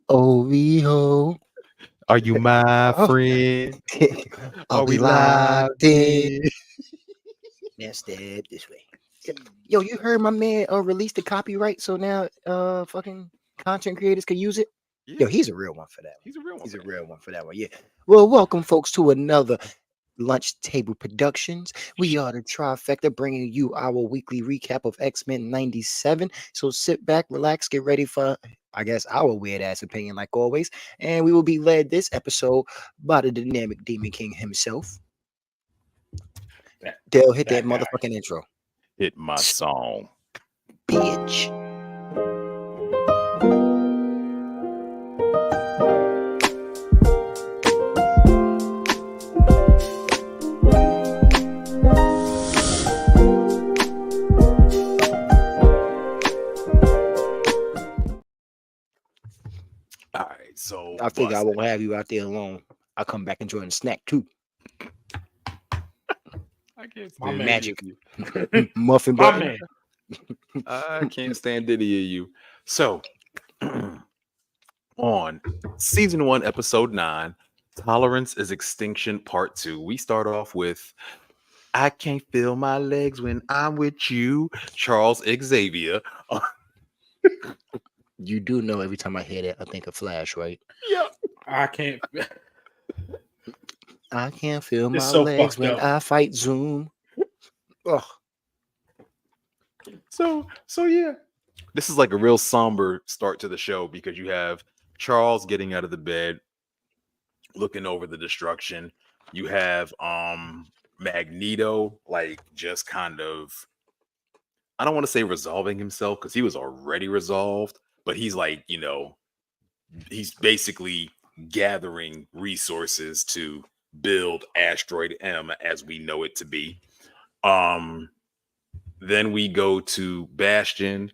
OVO. Are you my Oh, friend? are Are we we locked locked in? in? Now step this way. Yo, you heard my man released the copyright, so now fucking content creators can use it. Yo, Yeah, he's a real one for that one. he's a real one He's for a that. real one for that one. Yeah. Well, welcome folks to another Lunch Table Productions. We are the trifecta bringing you our weekly recap of X-Men 97. So sit back, relax, get ready for, I guess, our weird ass opinion, like always. And we will be led this episode by the dynamic Demon King himself. That Dale, hit that that guy. motherfucking intro. Hit my song. Bitch. All right, so I figure I bust it. won't have you out there alone. I'll come back and join the snack too. I can't My stand man. Magic. you. Muffin My button. man. I can't stand any of you. So on season 1, episode 9, Tolerance is Extinction Part 2. We start off with I can't feel my legs when I'm with you, Charles Xavier. You do know every time I hear that, I think of Flash, right? Yeah. I can't. I can't feel my It's so legs fucked when up. I fight Zoom. Ugh. So yeah. This is like a real somber start to the show because you have Charles getting out of the bed, looking over the destruction. You have Magneto like just kind of, I don't want to say resolving himself because he was already resolved, but he's like, he's basically gathering resources to build Asteroid M as we know it to be. Um then we go to Bastion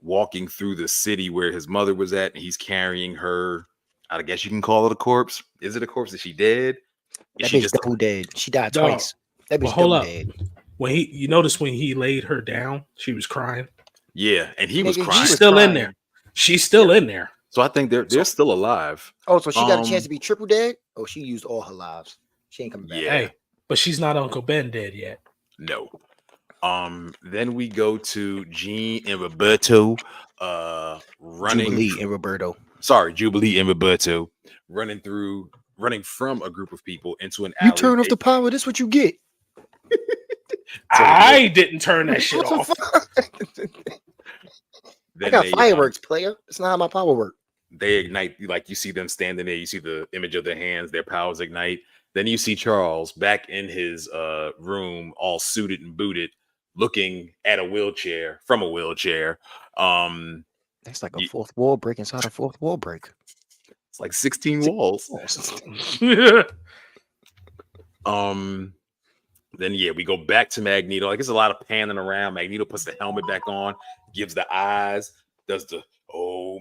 walking through the city where his mother was at, and he's carrying her. I guess you can call it a corpse. Is it a corpse? Is she dead? Is That she bitch just double dead. She died Dog. twice. That But bitch hold double up. dead. When you notice when he laid her down, she was crying. yeah, and he was Nigga, he crying. She's was still in crying. there. She's still in there. So I think they're So- still alive. Oh, so she got a chance Um, to be triple dead? Oh, she used all her lives. She ain't coming back. Yeah. Hey, but she's not Uncle Ben dead yet. No. Then we go to Jean and Roberto running Jubilee and Roberto. Jubilee and Roberto running from a group of people into an You alley. turn off the power, this what you get. I didn't turn that shit What the off. fuck? I Then got they, fireworks, player. That's not how my power works. they ignite, like you see them standing there, you see the image of their hands, their powers ignite. Then you see Charles back in his room, all suited and booted, looking at a wheelchair from a wheelchair. That's like a Ye- fourth wall break inside a fourth wall break. It's like 16 walls. Then yeah, we go back to Magneto. Like, it's a lot of panning around. Magneto puts the helmet back on, gives the eyes, does the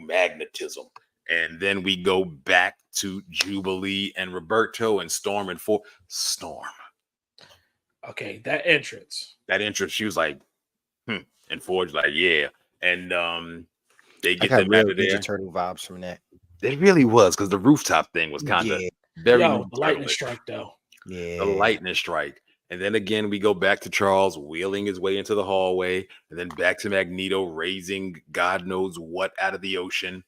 magnetism. And then we go back to Jubilee and Roberto and Storm and Storm. Okay, that entrance. That entrance, she was like, and Forge like, yeah. And they I get got them real out of there. Ninja Turtle vibes from that. It really was, because the rooftop thing was kind of Yeah. very Yo, the lightning turtle-ish. strike though. Yeah. The lightning strike. And then again, we go back to Charles wheeling his way into the hallway, and then back to Magneto raising God knows what out of the ocean.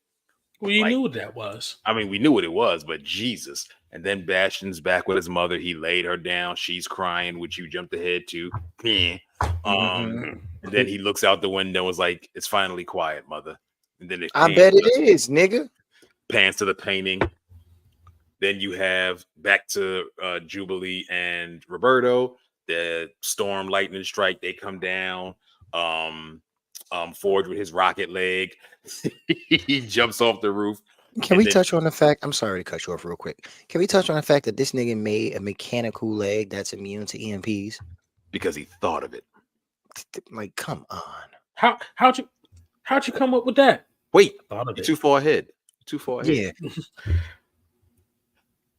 Well, you Like- knew what that was. I mean, we knew what it was, but Jesus. And then Bastion's back with his mother. He laid her down. She's crying, which you jumped ahead to. Yeah. And then he looks out the window and was like, it's finally quiet, mother. And then I bet it is, nigga. Pans to the painting. Then you have back to Jubilee and Roberto. The storm, lightning strike, they come down. Forge with his rocket leg. He jumps off the roof. Can And we then- touch on the fact? I'm sorry to cut you off real quick. Can we touch on the fact that this nigga made a mechanical leg that's immune to EMPs? Because he thought of it. Like, come on. How'd you come up with that? Wait, Thought of you're it. too far ahead. Too far ahead. Yeah.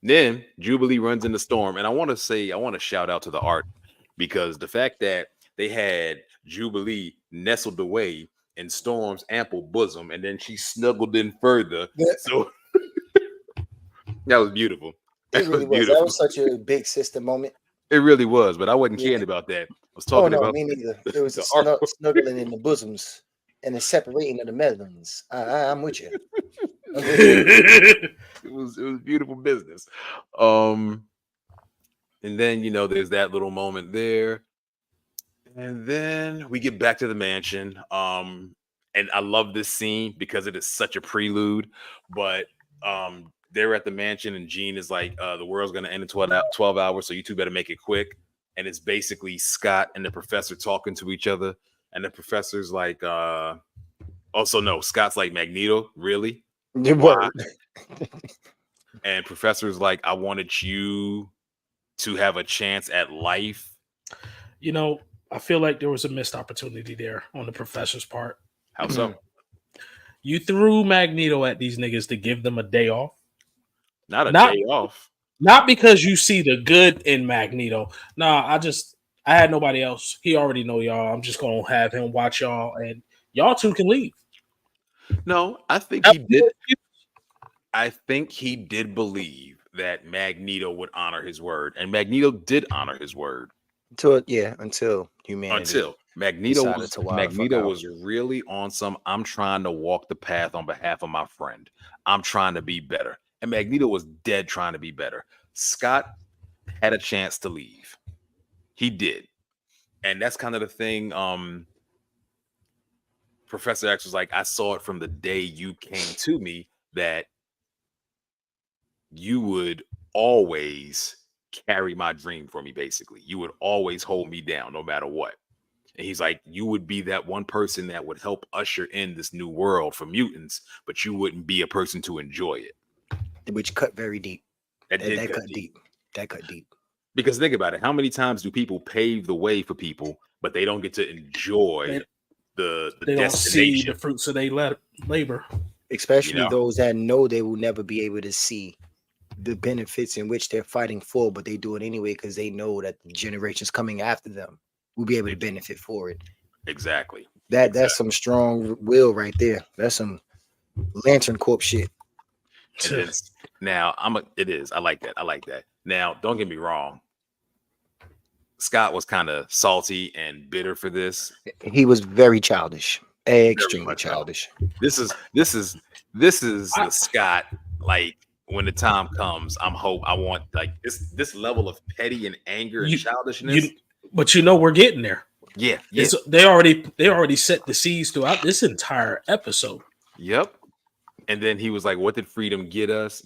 Then Jubilee runs in the storm. And I want to shout out to the art, because the fact that they had Jubilee nestled away in Storm's ample bosom, and then she snuggled in further. Yeah. So That was beautiful. It really was. That was such a big sister moment. It really was, but I wasn't Yeah. caring about that. I was Oh talking no, about me neither. It was the a art. snuggling in the bosoms and the separating of the melons. I'm with you. I'm with you. It was beautiful business. And then there's that little moment there. And then we get back to the mansion. And I love this scene because it is such a prelude. But they're at the mansion, and Gene is like, the world's gonna end in 12 hours, so you two better make it quick. And it's basically Scott and the professor talking to each other. And the professor's like, also no, Scott's like, Magneto, really? The Why? word. And professor's like, I wanted you to have a chance at life. I feel like there was a missed opportunity there on the professor's part. How so? You threw Magneto at these niggas to give them a day off. Not a day off. Not because you see the good in Magneto. Nah, I had nobody else. He already know y'all. I'm just gonna have him watch y'all, and y'all two can leave. No, I think he did. I think he did believe that Magneto would honor his word, and Magneto did honor his word. Until humanity. Until Magneto decided was really on some, I'm trying to walk the path on behalf of my friend. I'm trying to be better. And Magneto was dead trying to be better. Scott had a chance to leave. He did. And that's kind of the thing. Professor X was like, I saw it from the day you came to me that you would always carry my dream for me, basically. You would always hold me down no matter what. And he's like, you would be that one person that would help usher in this new world for mutants, but you wouldn't be a person to enjoy it. Which cut very deep. That cut deep. That cut deep. Because think about it. How many times do people pave the way for people, but they don't get to enjoy the they don't see the fruits of their labor? Especially those that know they will never be able to see the benefits in which they're fighting for, but they do it anyway because they know that the generations coming after them will be able to benefit for it. Exactly. That's some strong will right there. That's some Lantern Corp shit. Now it is. I like that. Now, don't get me wrong. Scott was kind of salty and bitter for this. He was very childish. Extremely childish. This is the Scott, like, when the time comes, I want like this level of petty and anger and childishness. But we're getting there. Yeah. They already set the seeds throughout this entire episode. Yep. And then he was like, what did freedom get us?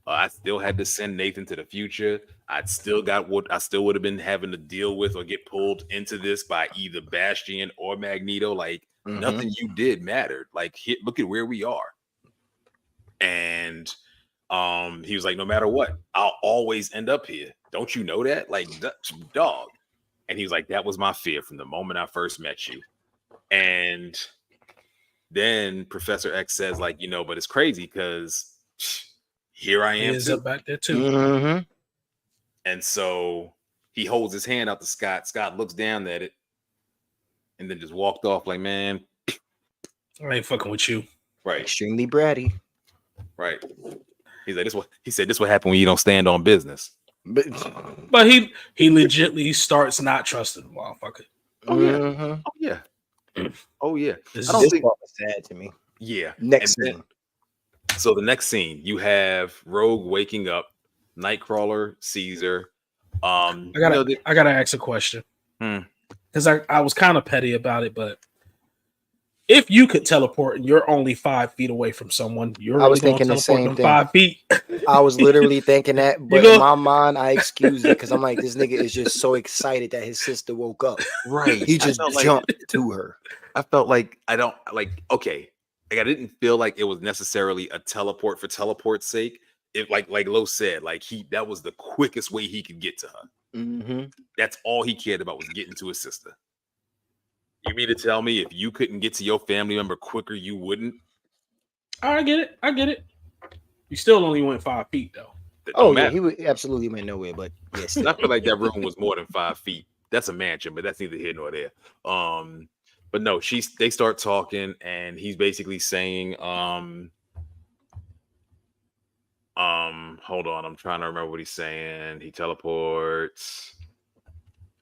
I still had to send Nathan to the future. I still would have been having to deal with or get pulled into this by either Bastion or Magneto. Like, nothing you did mattered. Like, look at where we are. And he was like, no matter what, I'll always end up here. Don't you know that? Like, dog. And he was like, that was my fear from the moment I first met you. And then Professor X says, like, but it's crazy because here I am too. Back there too. And so he holds his hand out to Scott. Scott looks down at it and then just walked off like, man, I ain't fucking with you. Right. Extremely bratty. Right. He's like, this what happened when you don't stand on business. But he legitly starts not trusting the motherfucker. Oh yeah. Oh yeah. This part was sad to me. Yeah. Next scene. So the next scene, you have Rogue waking up. Nightcrawler, Caesar. I gotta ask a question. Because I was kind of petty about it, but if you could teleport and you're only 5 feet away from someone, I was thinking the same thing. 5 feet. I was literally thinking that, but in my mind, I excused it because I'm like, this nigga is just so excited that his sister woke up. Right. He just jumped to her. I felt like I didn't feel like it was necessarily a teleport for teleport's sake. It like Lo said, like that was the quickest way he could get to her. That's all he cared about was getting to his sister. You mean to tell me if you couldn't get to your family member quicker, you wouldn't? I get it. You still only went 5 feet though. Yeah, he would absolutely went nowhere. But yes, I feel like that room was more than 5 feet. That's a mansion, but that's neither here nor there. But no, they start talking, and he's basically saying, hold Hold on, I'm trying to remember what he's saying. He teleports.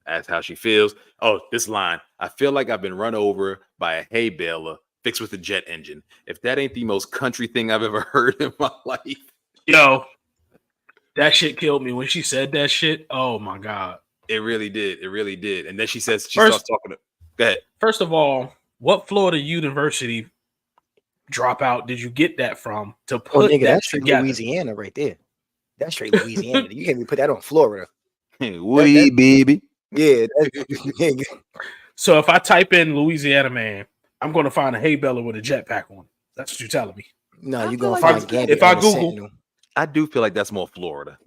Asks how she feels. Oh, this line. I feel like I've been run over by a hay baler fixed with a jet engine. If that ain't the most country thing I've ever heard in my life. Yo, that shit killed me when she said that shit. Oh my God. It really did. It really did. And then she says, starts talking to, go ahead. First of all, what Florida University dropout did you get that from to put that that's together? Louisiana right there. That's straight Louisiana. You can't even put that on Florida. Woody, baby. Yeah. So if I type in Louisiana man, I'm going to find a hay baler with a jetpack on. That's what you're telling me. No, you're going to find Gabby. If I Google, I do feel like that's more Florida.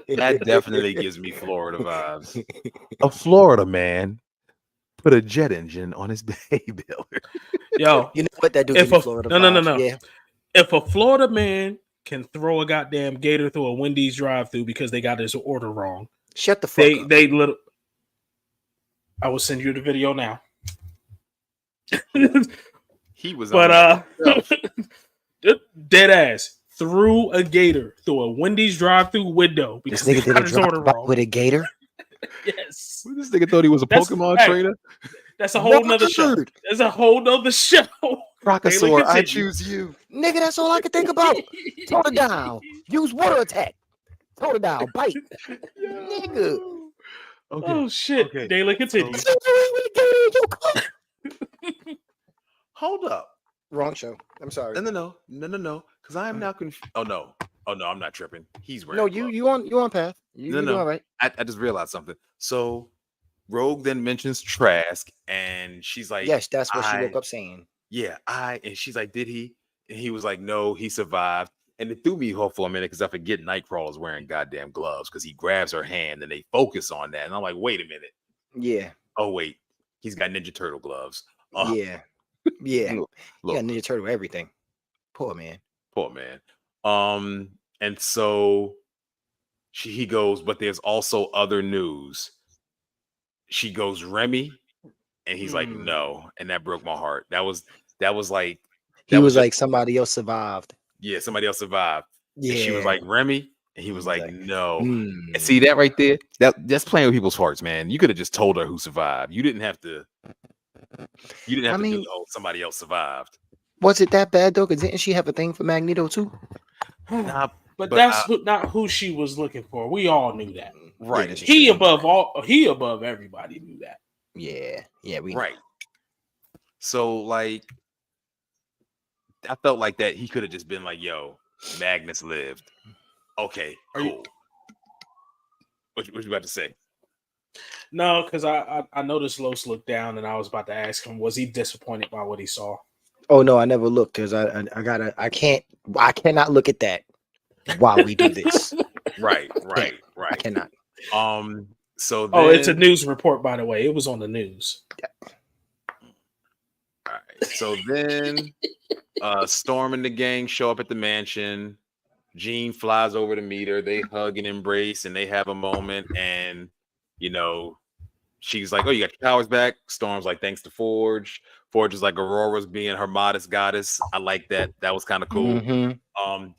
That definitely gives me Florida vibes. A Florida man put a jet engine on his hay baler. Yo, you know what that do? Florida vibes. No. Yeah. If a Florida man can throw a goddamn gator through a Wendy's drive-through because they got his order wrong, shut the fuck up. They little. I will send you the video now. He was, but dead ass threw a gator through a Wendy's drive-through window because this nigga they got his order wrong with a gator. Yes, this nigga thought he was a Pokemon trainer. That's a whole nother show. That's a whole nother show. Rockosaur, I choose you. Nigga, that's all I can think about. Tone it down. Use water attack. Tone it down. Bite. Nigga. Okay. Oh, shit. Okay. Dayla, continue. Hold up. Wrong show. I'm sorry. No. Because I am now confused. Oh, no, I'm not tripping. He's wearing you on path. No. All right. I just realized something. So Rogue then mentions Trask, and she's like, yes, that's what she woke up saying. Yeah, and she's like, did he? And he was like, no, he survived. And it threw me off for a minute because I forget Nightcrawler's wearing goddamn gloves because he grabs her hand and they focus on that. And I'm like, wait a minute. Yeah. Oh, wait. He's got Ninja Turtle gloves. Yeah. Look. Yeah, Ninja Turtle everything. Poor man. And so he goes, but there's also other news. She goes, Remy. And he's like, no. And that broke my heart. That was like, he was like, somebody else survived. Yeah, somebody else survived. Yeah. And she was like, Remy. And he was like, no. And see that right there? That's playing with people's hearts, man. You could have just told her who survived. You didn't have to do, somebody else survived. Was it that bad though? Because didn't she have a thing for Magneto too? Nah, but that's not who she was looking for. We all knew that. Right. He above everybody knew that. Yeah, right. So like I felt like that he could have just been like, yo, Magnus lived. Okay, cool. What you about to say? No, because I noticed Los looked down and I was about to ask him, was he disappointed by what he saw? Oh no, I never looked because I cannot look at that while we do this. Right. I cannot. So then, it's a news report, by the way. It was on the news. All right. So then Storm and the gang show up at the mansion. Jean flies over to meet her. They hug and embrace, and they have a moment. And she's like, "Oh, you got your powers back." Storm's like, "Thanks to Forge." Forge is like, "Aurora's being her modest goddess." I like that. That was kind of cool. Mm-hmm.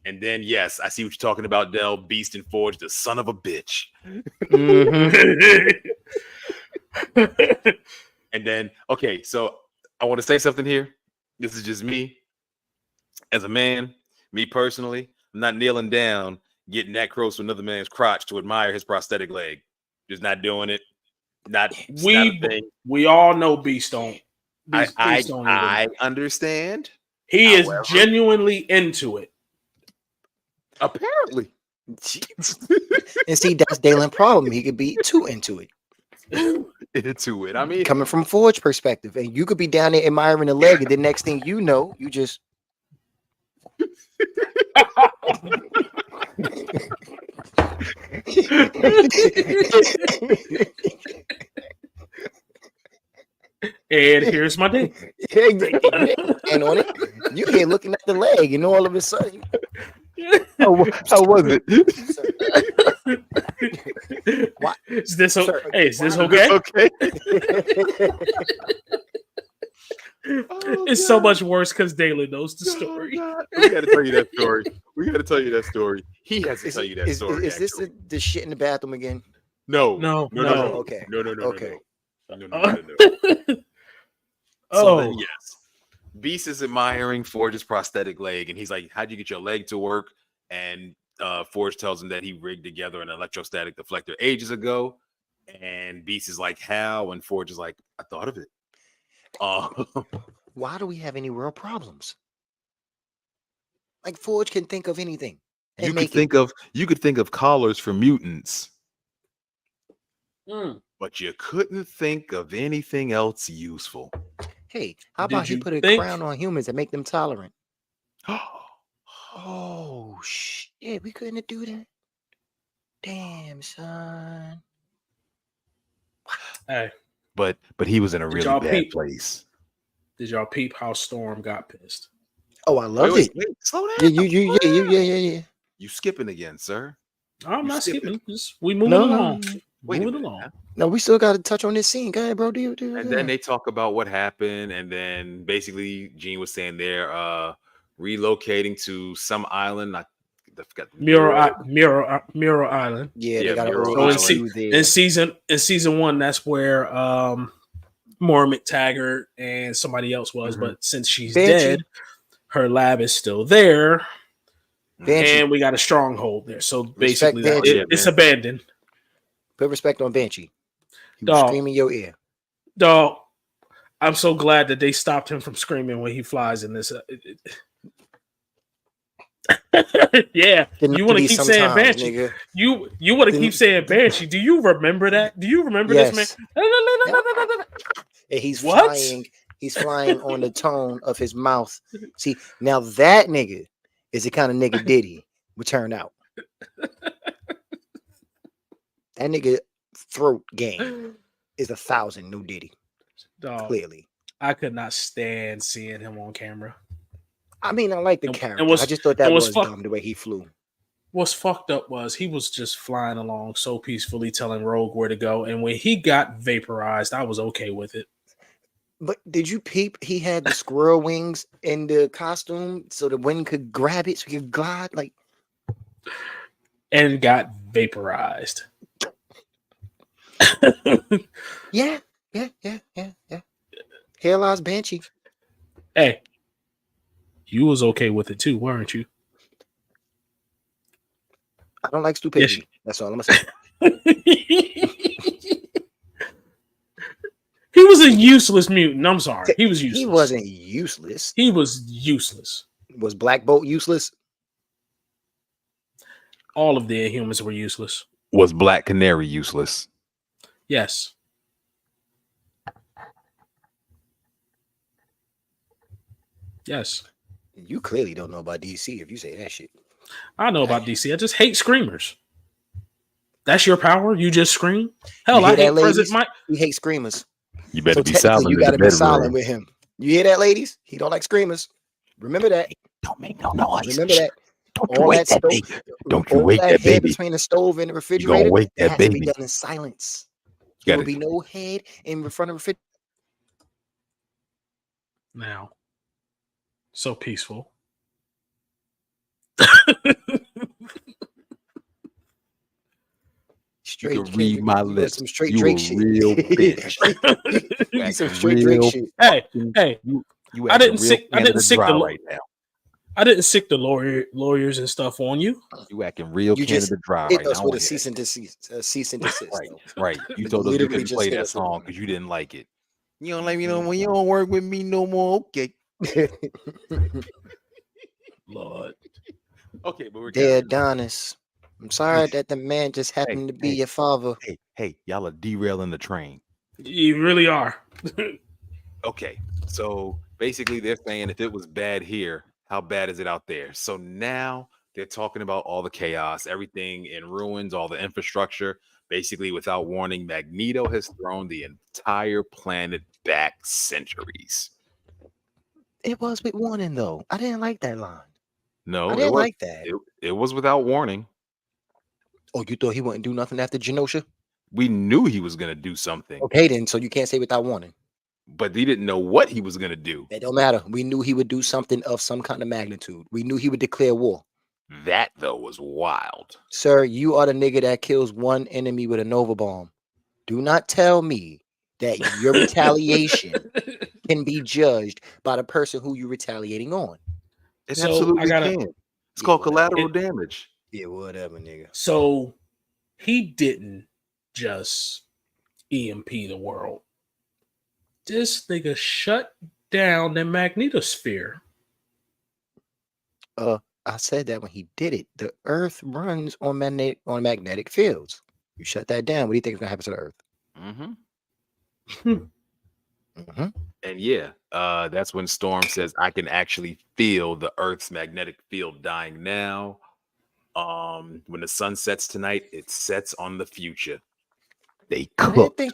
And then yes, I see what you're talking about, Del. Beast and Forge, the son of a bitch. Mm-hmm. And then okay, so I want to say something here. This is just me as a man, me personally. I'm not kneeling down, getting that close to another man's crotch to admire his prosthetic leg. Just not doing it. Not a thing. We all know Beast don't. I understand. He is genuinely into it. Apparently. And see, that's Dalen's problem. He could be too into it. Into it. I mean, coming from Forge perspective, and you could be down there admiring the leg, and the next thing you know, you just and here's my dick. And on it, you here looking at the leg, and all of a sudden, how was it? What? Is this okay? Okay. It's so much worse because Dalen knows the story. We got to tell you that story. We got to tell you that story. He has to tell you that story. Is this the shit in the bathroom again? No. Okay. No. Okay. So then, yes, Beast is admiring Forge's prosthetic leg, and he's like, "How'd you get your leg to work?" And Forge tells him that he rigged together an electrostatic deflector ages ago. And Beast is like, "How?" And Forge is like, "I thought of it." Why do we have any real problems? Like Forge can think of anything. You could think of collars for mutants, but you couldn't think of anything else useful. Hey, how about he put a crown on humans and make them tolerant? Oh shit, we couldn't do that. Damn, son. Hey, but he was in a really bad place. Did y'all peep how Storm got pissed? Oh, I love it. Wait, slow down. Yeah. You skipping again, sir? I'm not skipping. We moving along. Moving along. No, we still got to touch on this scene. Go ahead, bro. And then they talk about what happened, and then basically Jean was saying they're relocating to some island. I forgot. Mirror Island. Yeah, they got in season 1, that's where Maura McTaggart and somebody else was, but since she's dead, her lab is still there. Banshee. And we got a stronghold there. So basically it's abandoned. Put respect on Banshee. He was screaming your ear. Dog, I'm so glad that they stopped him from screaming when he flies in this. Yeah, you want to keep saying Banshee. Nigga. You want to keep saying Banshee. Do you remember that? Do you remember this man? And he's flying. He's flying on the tone of his mouth. See, now that nigga is the kind of nigga Diddy would turn out. That nigga throat game is 1,000 new Diddy. Dog, clearly. I could not stand seeing him on camera. I mean, I like the character. I just thought that was dumb the way he flew. What's fucked up was he was just flying along so peacefully, telling Rogue where to go. And when he got vaporized, I was okay with it. But did you peep? He had the squirrel wings in the costume so the wind could grab it so he could glide like. And got vaporized. Yeah. Here lies Banshee. Hey, you was okay with it too, weren't you? I don't like stupidity. Yes. That's all I'm gonna say. He was a useless mutant. I'm sorry. He was useless. He wasn't useless. He was useless. Was Black Bolt useless? All of the Inhumans were useless. Was Black Canary useless? Yes. Yes. You clearly don't know about DC if you say that shit. I know about DC. I just hate screamers. That's your power? You just scream? Hell, I hate President Mike. He hates screamers. You better be silent. You gotta be silent with him. You hear that, ladies? He don't like screamers. Remember that. Don't make no noise. Remember that. Don't you wake that baby. Don't you wake that baby. Between the stove and the refrigerator. You gonna wake that baby. To be done in silence. There will be no head in front of the refrigerator. Now. So peaceful. You can read my lips. Some straight you Drake a shit. real bitch. Some straight Drake shit. Hey, I didn't sick the right now. I didn't sick the lawyers and stuff on you. You acting real Canada Dry right now. With a cease and desist. Right. You told us you couldn't play that song because you didn't like it. You don't like me no more. You don't work with me no more. Okay. Lord. Okay, but we're dear Adonis. I'm sorry that the man just happened to be your father. Hey, y'all are derailing the train. You really are. Okay, so basically they're saying if it was bad here, how bad is it out there? So now they're talking about all the chaos, everything in ruins, all the infrastructure. Basically, without warning, Magneto has thrown the entire planet back centuries. It was with warning, though. I didn't like that line. No, I didn't like that. It was without warning. Oh, you thought he wouldn't do nothing after Genosha? We knew he was going to do something. Okay, then. So you can't say without warning. but he didn't know what he was gonna do. It don't matter. We knew he would do something of some kind of magnitude. We knew he would declare war. That though was wild. Sir, you are the nigga that kills one enemy with a Nova bomb. Do not tell me that your retaliation can be judged by the person who you're retaliating on. It So, absolutely I gotta- can. It's called collateral It- damage. Yeah, whatever, nigga. So he didn't just EMP the world. This nigga shut down the magnetosphere. I said that when he did it. The Earth runs on magnetic fields. You shut that down. What do you think is gonna happen to the Earth? Mm-hmm. Mhm. And yeah, that's when Storm says, I can actually feel the Earth's magnetic field dying now. When the sun sets tonight, it sets on the future. They I didn't cook. think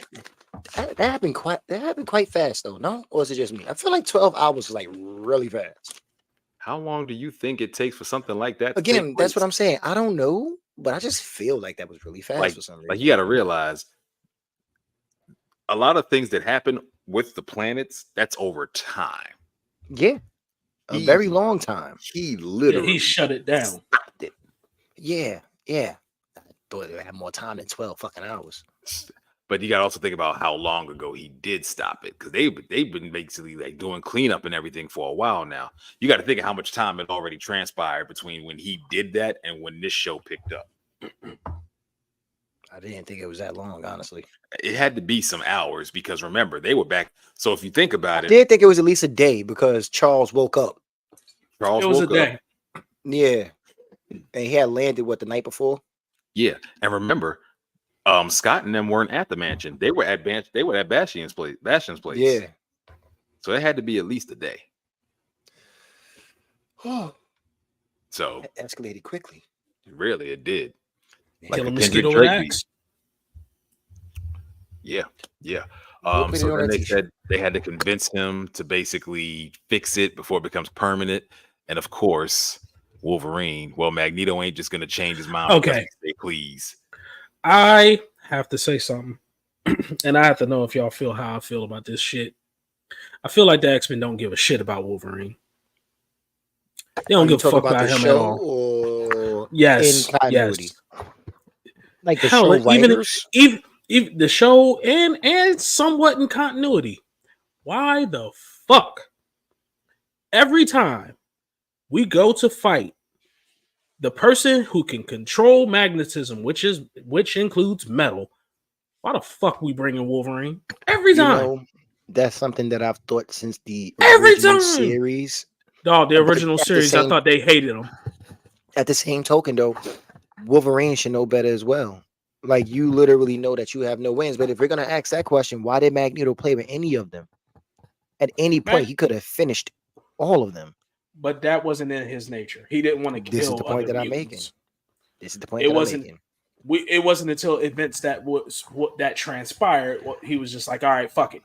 that happened quite fast though, no? Or is it just me? I feel like 12 hours is like really fast. How long do you think it takes for something like that? to Again, take that's what place? I'm saying. I don't know, but I just feel like that was really fast for some reason. Like you got to realize a lot of things that happen with the planets, that's over time. Yeah, a He- very long time. He Yeah, literally he shut it down. stopped it. Yeah. I thought it had more time than 12 fucking hours. But you got to also think about how long ago he did stop it, because they've been basically like doing cleanup and everything for a while now. You got to think of how much time had already transpired between when he did that and when this show picked up. I didn't think it was that long, honestly. It had to be some hours, because remember, they were back. So if you think about I it, did think it was at least a day because Charles woke up. Charles It was a woke up. day. Yeah. And he had landed the night before? Yeah, and remember, Scott and them weren't at the mansion. They were at Bastion's place. Yeah. So it had to be at least a day. Oh, So that escalated quickly. really, it did. Like Kill a the mosquito Kendrick with Drake beat. axe. Yeah. We'll put it So on then a they t-shirt. said they had to convince him to basically fix it before it becomes permanent. And of course, Wolverine. Well, Magneto ain't just gonna change his mind. because Okay. he say please. I have to say something, and I have to know if y'all feel how I feel about this shit. I feel like the X-Men don't give a shit about Wolverine. They don't Are you give a talking fuck about the him at show all. or Yes, in continuity? yes. Like the Hell, show even- writers? Even the show and somewhat in continuity. Why the fuck? Every time we go to fight, the person who can control magnetism, which includes metal, why the fuck we bring in Wolverine? Every You time. know, that's something that I've thought since the Every original time! series. Dog, the But original at the series, I same- thought they hated him. At the same token, though, Wolverine should know better as well. Like, you literally know that you have no wins. But if we're gonna ask that question, why did Magneto play with any of them? At any point, he could have finished all of them. But that wasn't in his nature. He didn't want to kill. This is the point other that I'm mutants. This is the point It that wasn't- I'm making. It wasn't until events that transpired. He was just like, all right, fuck it.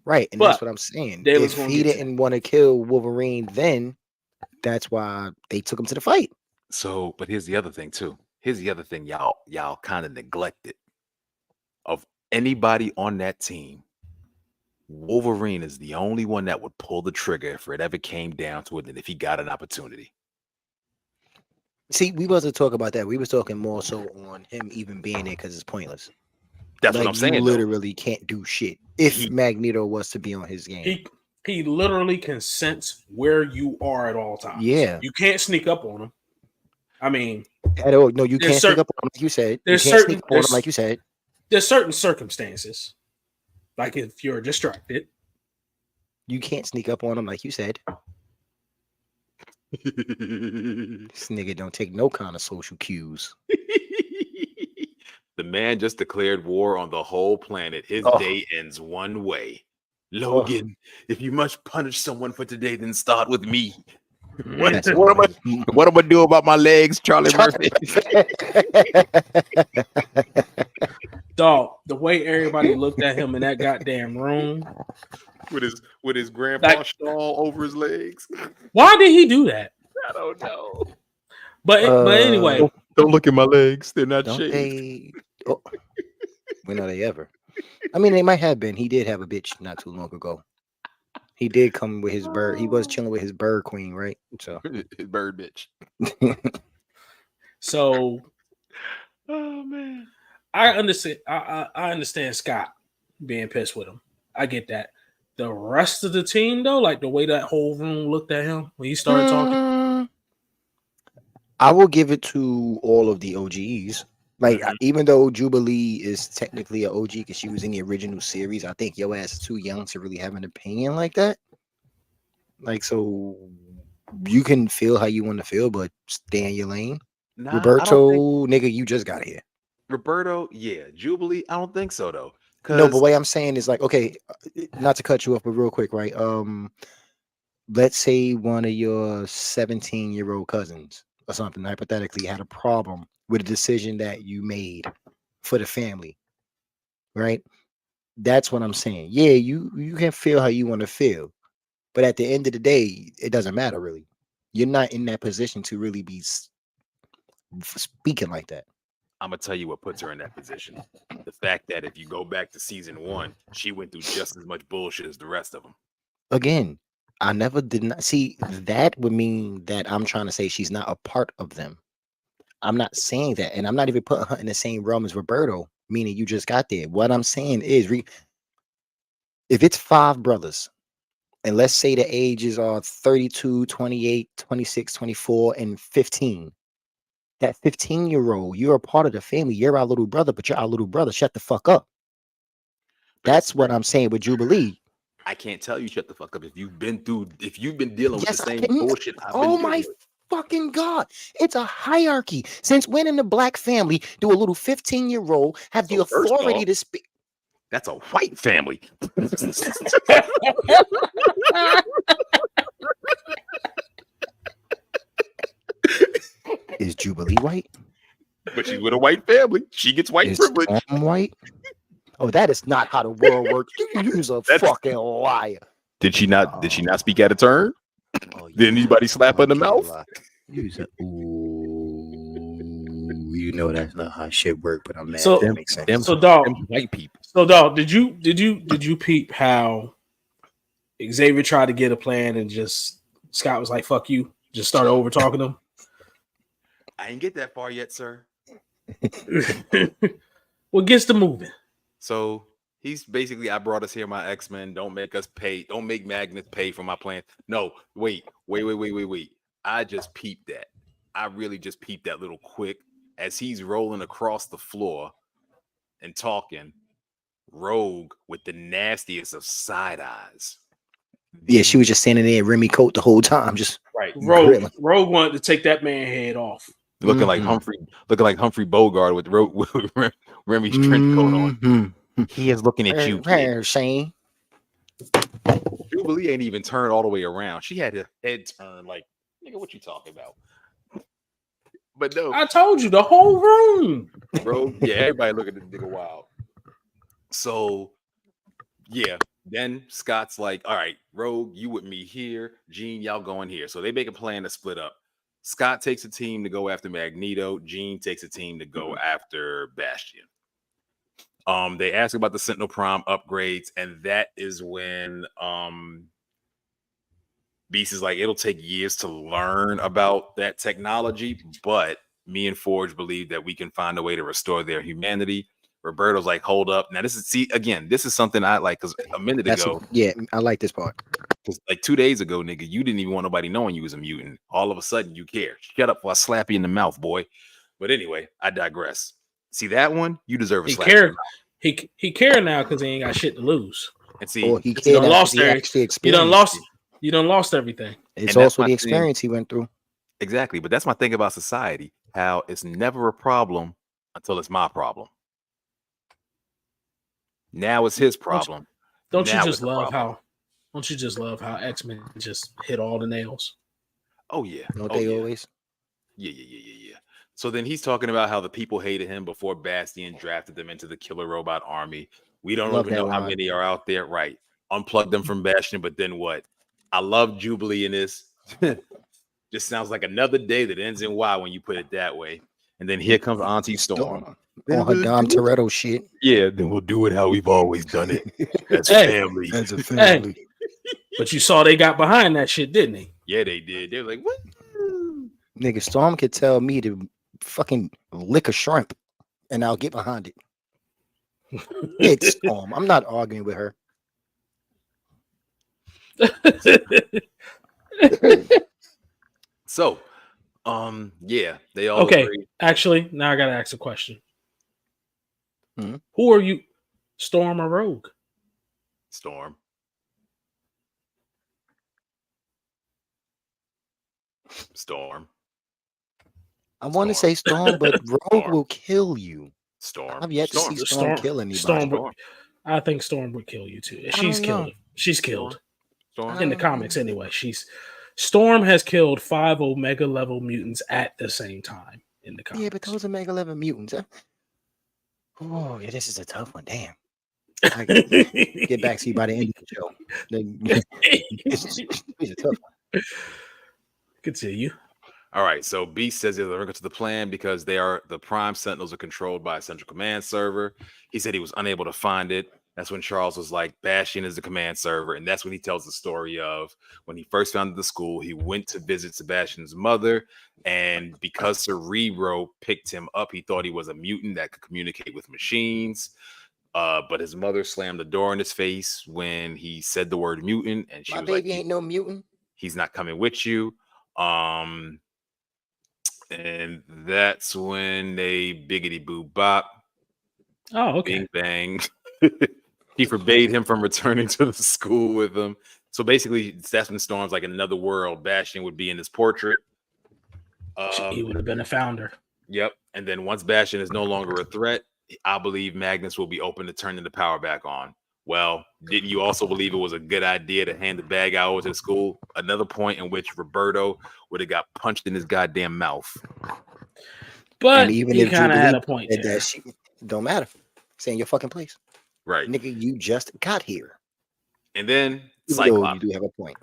Right, and But that's what I'm saying. they was If gonna he get to didn't want to kill Wolverine, then that's why they took him to the fight. So, but here's the other thing too. Here's the other thing y'all kind of neglected. Of anybody on that team, Wolverine is the only one that would pull the trigger if it ever came down to it, and if he got an opportunity. See, we wasn't talking about that. We was talking more so on him even being there because it's pointless. That's Like, what I'm saying. You though. literally can't do shit if He- Magneto was to be on his game. He literally can sense where you are at all times. Yeah. You can't sneak up on him. I mean, At all. No, you There's can't sneak up on him like you said. You there's can't certain- sneak up on him there's- like you said. there's certain circumstances, like if you're distracted. You can't sneak up on him like you said. This nigga don't take no kind of social cues. The man just declared war on the whole planet. His Oh. day ends one way. Logan, if you must punish someone for today, then start with me. What, That's what am I? What am I do about my legs, Charlie Murphy? Dog, the way everybody looked at him in that goddamn room. with his grandpa Like- shawl over his legs. Why did he do that? I don't know. But anyway, Don't look at my legs; they're not Don't shaved. they? Oh, when are they ever? I mean, they might have been. He did have a bitch not too long ago. He did come with his bird. He was chilling with his bird queen, right? So His bird bitch. So Oh man. I understand. I understand Scott being pissed with him. I get that. The rest of the team, though, like the way that whole room looked at him when he started talking. I will give it to all of the OGs. Like, Mhm. even though Jubilee is technically an OG because she was in the original series, I think your ass is too young to really have an opinion like that. Like, so you can feel how you want to feel, but stay in your lane. Nah, I Roberto, don't think nigga, you just got here. Roberto. Yeah, Jubilee. I don't think so though. No, but Cause what I'm saying is like, okay, not to cut you off, but real quick, right? Let's say one of your 17-year-old cousins or something hypothetically had a problem with a decision that you made for the family, right? That's what I'm saying. Yeah, you can feel how you want to feel, but at the end of the day, it doesn't matter really. You're not in that position to really be speaking like that. I'm gonna tell you what puts her in that position. The fact that if you go back to season 1, she went through just as much bullshit as the rest of them. Again, I never did not see that would mean that I'm trying to say she's not a part of them. I'm not saying that, and I'm not even putting her in the same realm as Roberto, meaning you just got there. What I'm saying is, if it's 5 brothers, and let's say the ages are 32, 28, 26, 24, and 15. That 15-year-old, you're a part of the family. You're our little brother, but you're our little brother. Shut the fuck up. But That's what I'm saying with Jubilee. I can't tell you shut the fuck up if you've been dealing with Yes, the I same can. bullshit I've been Oh dealing my with. fucking God. It's a hierarchy. Since when in the black family do a little 15-year-old have the So first authority off, to speak? that's a white family. Is Jubilee white? But she's with a white family. She gets white Is privilege. Tom white? Oh, that is not how the world works. You're a That's- fucking liar. Did she not speak out of turn? Oh, Did anybody slap her in the mouth? Ooh, you know that's not how shit work, but I'm mad. So- That makes sense. So, dog. Them white people. So, dog, did you peep how Xavier tried to get a plan and just Scott was like, "Fuck you," just started over talking to I ain't get that far yet, sir. him. What gets the moving? So he's basically, I brought us here, my X-Men. Don't make us pay. Don't make Magnus pay for my plan. No, wait. I just peeped that. I really just peeped that little quick as he's rolling across the floor and talking. Rogue with the nastiest of side eyes. Yeah, she was just standing there, Remy Coat the whole time, just Right. grilling. Rogue wanted to take that man head off. Looking like Humphrey Bogart with Remy's trench coat on. He is looking at you, kid. Shane. Jubilee ain't even turned all the way around. She had her head turned like, nigga, what you talking about? But no, I told you the whole room. bro. Yeah, everybody look at this nigga wild. So, yeah. Then Scott's like, all right, Rogue, you with me here. Jean, y'all going here. So they make a plan to split up. Scott takes a team to go after Magneto. Jean takes a team to go after Bastion. They ask about the Sentinel Prime upgrades, and that is when Beast is like, it'll take years to learn about that technology, but me and Forge believe that we can find a way to restore their humanity. Roberto's like, hold up. Now, this is something I like, because a minute ago, I like this part. like 2 days ago, nigga, you didn't even want nobody knowing you was a mutant. All of a sudden, you care. Shut up while I slap you in the mouth, boy. But anyway, I digress. See that one? You deserve a He slap. cared. He cared now because he ain't got shit to lose. And see, Or he You cared done after lost he there. actually You experienced done lost. it. You done lost everything. It's And that's also my the thing. experience he went through. exactly. But that's my thing about society. How it's never a problem until it's my problem. Now it's his problem. Don't you Now just it's a love problem. how? Don't you just love how X-Men just hit all the nails? Oh yeah. Don't Oh, they yeah. always? Yeah. So then he's talking about how the people hated him before Bastion drafted them into the Killer Robot Army. We don't Love even that know how line. many are out there. Right. Unplug them from Bastion, but then what? I love Jubilee in this. Just sounds like another day that ends in Y when you put it that way. And then here comes Auntie Storm. On her Dom Toretto shit. Yeah, then we'll do it how we've always done it. As Hey. family. As a family. But you saw they got behind that shit, didn't they? Yeah, they did. They're like, what? Nigga, Storm could tell me to fucking lick a shrimp and I'll get behind it. It's Storm. I'm not arguing with her. So, yeah, they all Okay. agree. Actually, now I gotta ask a question. Mhm. Who are you, Storm or Rogue? Storm. Storm. I want to Storm. say Storm, but Rogue Storm. will kill you. Storm. I've yet to Storm. see Storm kill anybody. Storm. I think Storm would kill you too. She's don't know. killed. She's killed Storm. in the comics anyway. Storm has killed 5 Omega level mutants at the same time in the comics. Yeah, but those are Mega 11 mutants. Oh, yeah, this is a tough one. Damn. I get back to you by the end of the show. It's a tough one. Continue. All right, so Beast says they're looking to the plan because the Prime Sentinels are controlled by a central command server. He said he was unable to find it. That's when Charles was like, Bastion is the command server. And that's when he tells the story of when he first founded the school, he went to visit Sebastian's mother. And because Cerebro picked him up, he thought he was a mutant that could communicate with machines. But his mother slammed the door in his face when he said the word mutant. And she My was baby like, ain't no mutant. he's not coming with you. And that's when they biggity boo bop. Oh, okay. Bing bang. He forbade him from returning to the school with him. So basically, that's when Storm's like in another world. Bastion would be in his portrait. He would have been a founder. Yep. And then once Bastion is no longer a threat, I believe Magnus will be open to turning the power back on. Well, didn't you also believe it was a good idea to hand the bag out over to the school? Another point in which Roberto would have got punched in his goddamn mouth. But And even he if kind of Jubilee had a point said there. that she don't matter. Stay in your fucking place. Right. Nigga, you just got here. And then Even though Cyclops. you do have a point.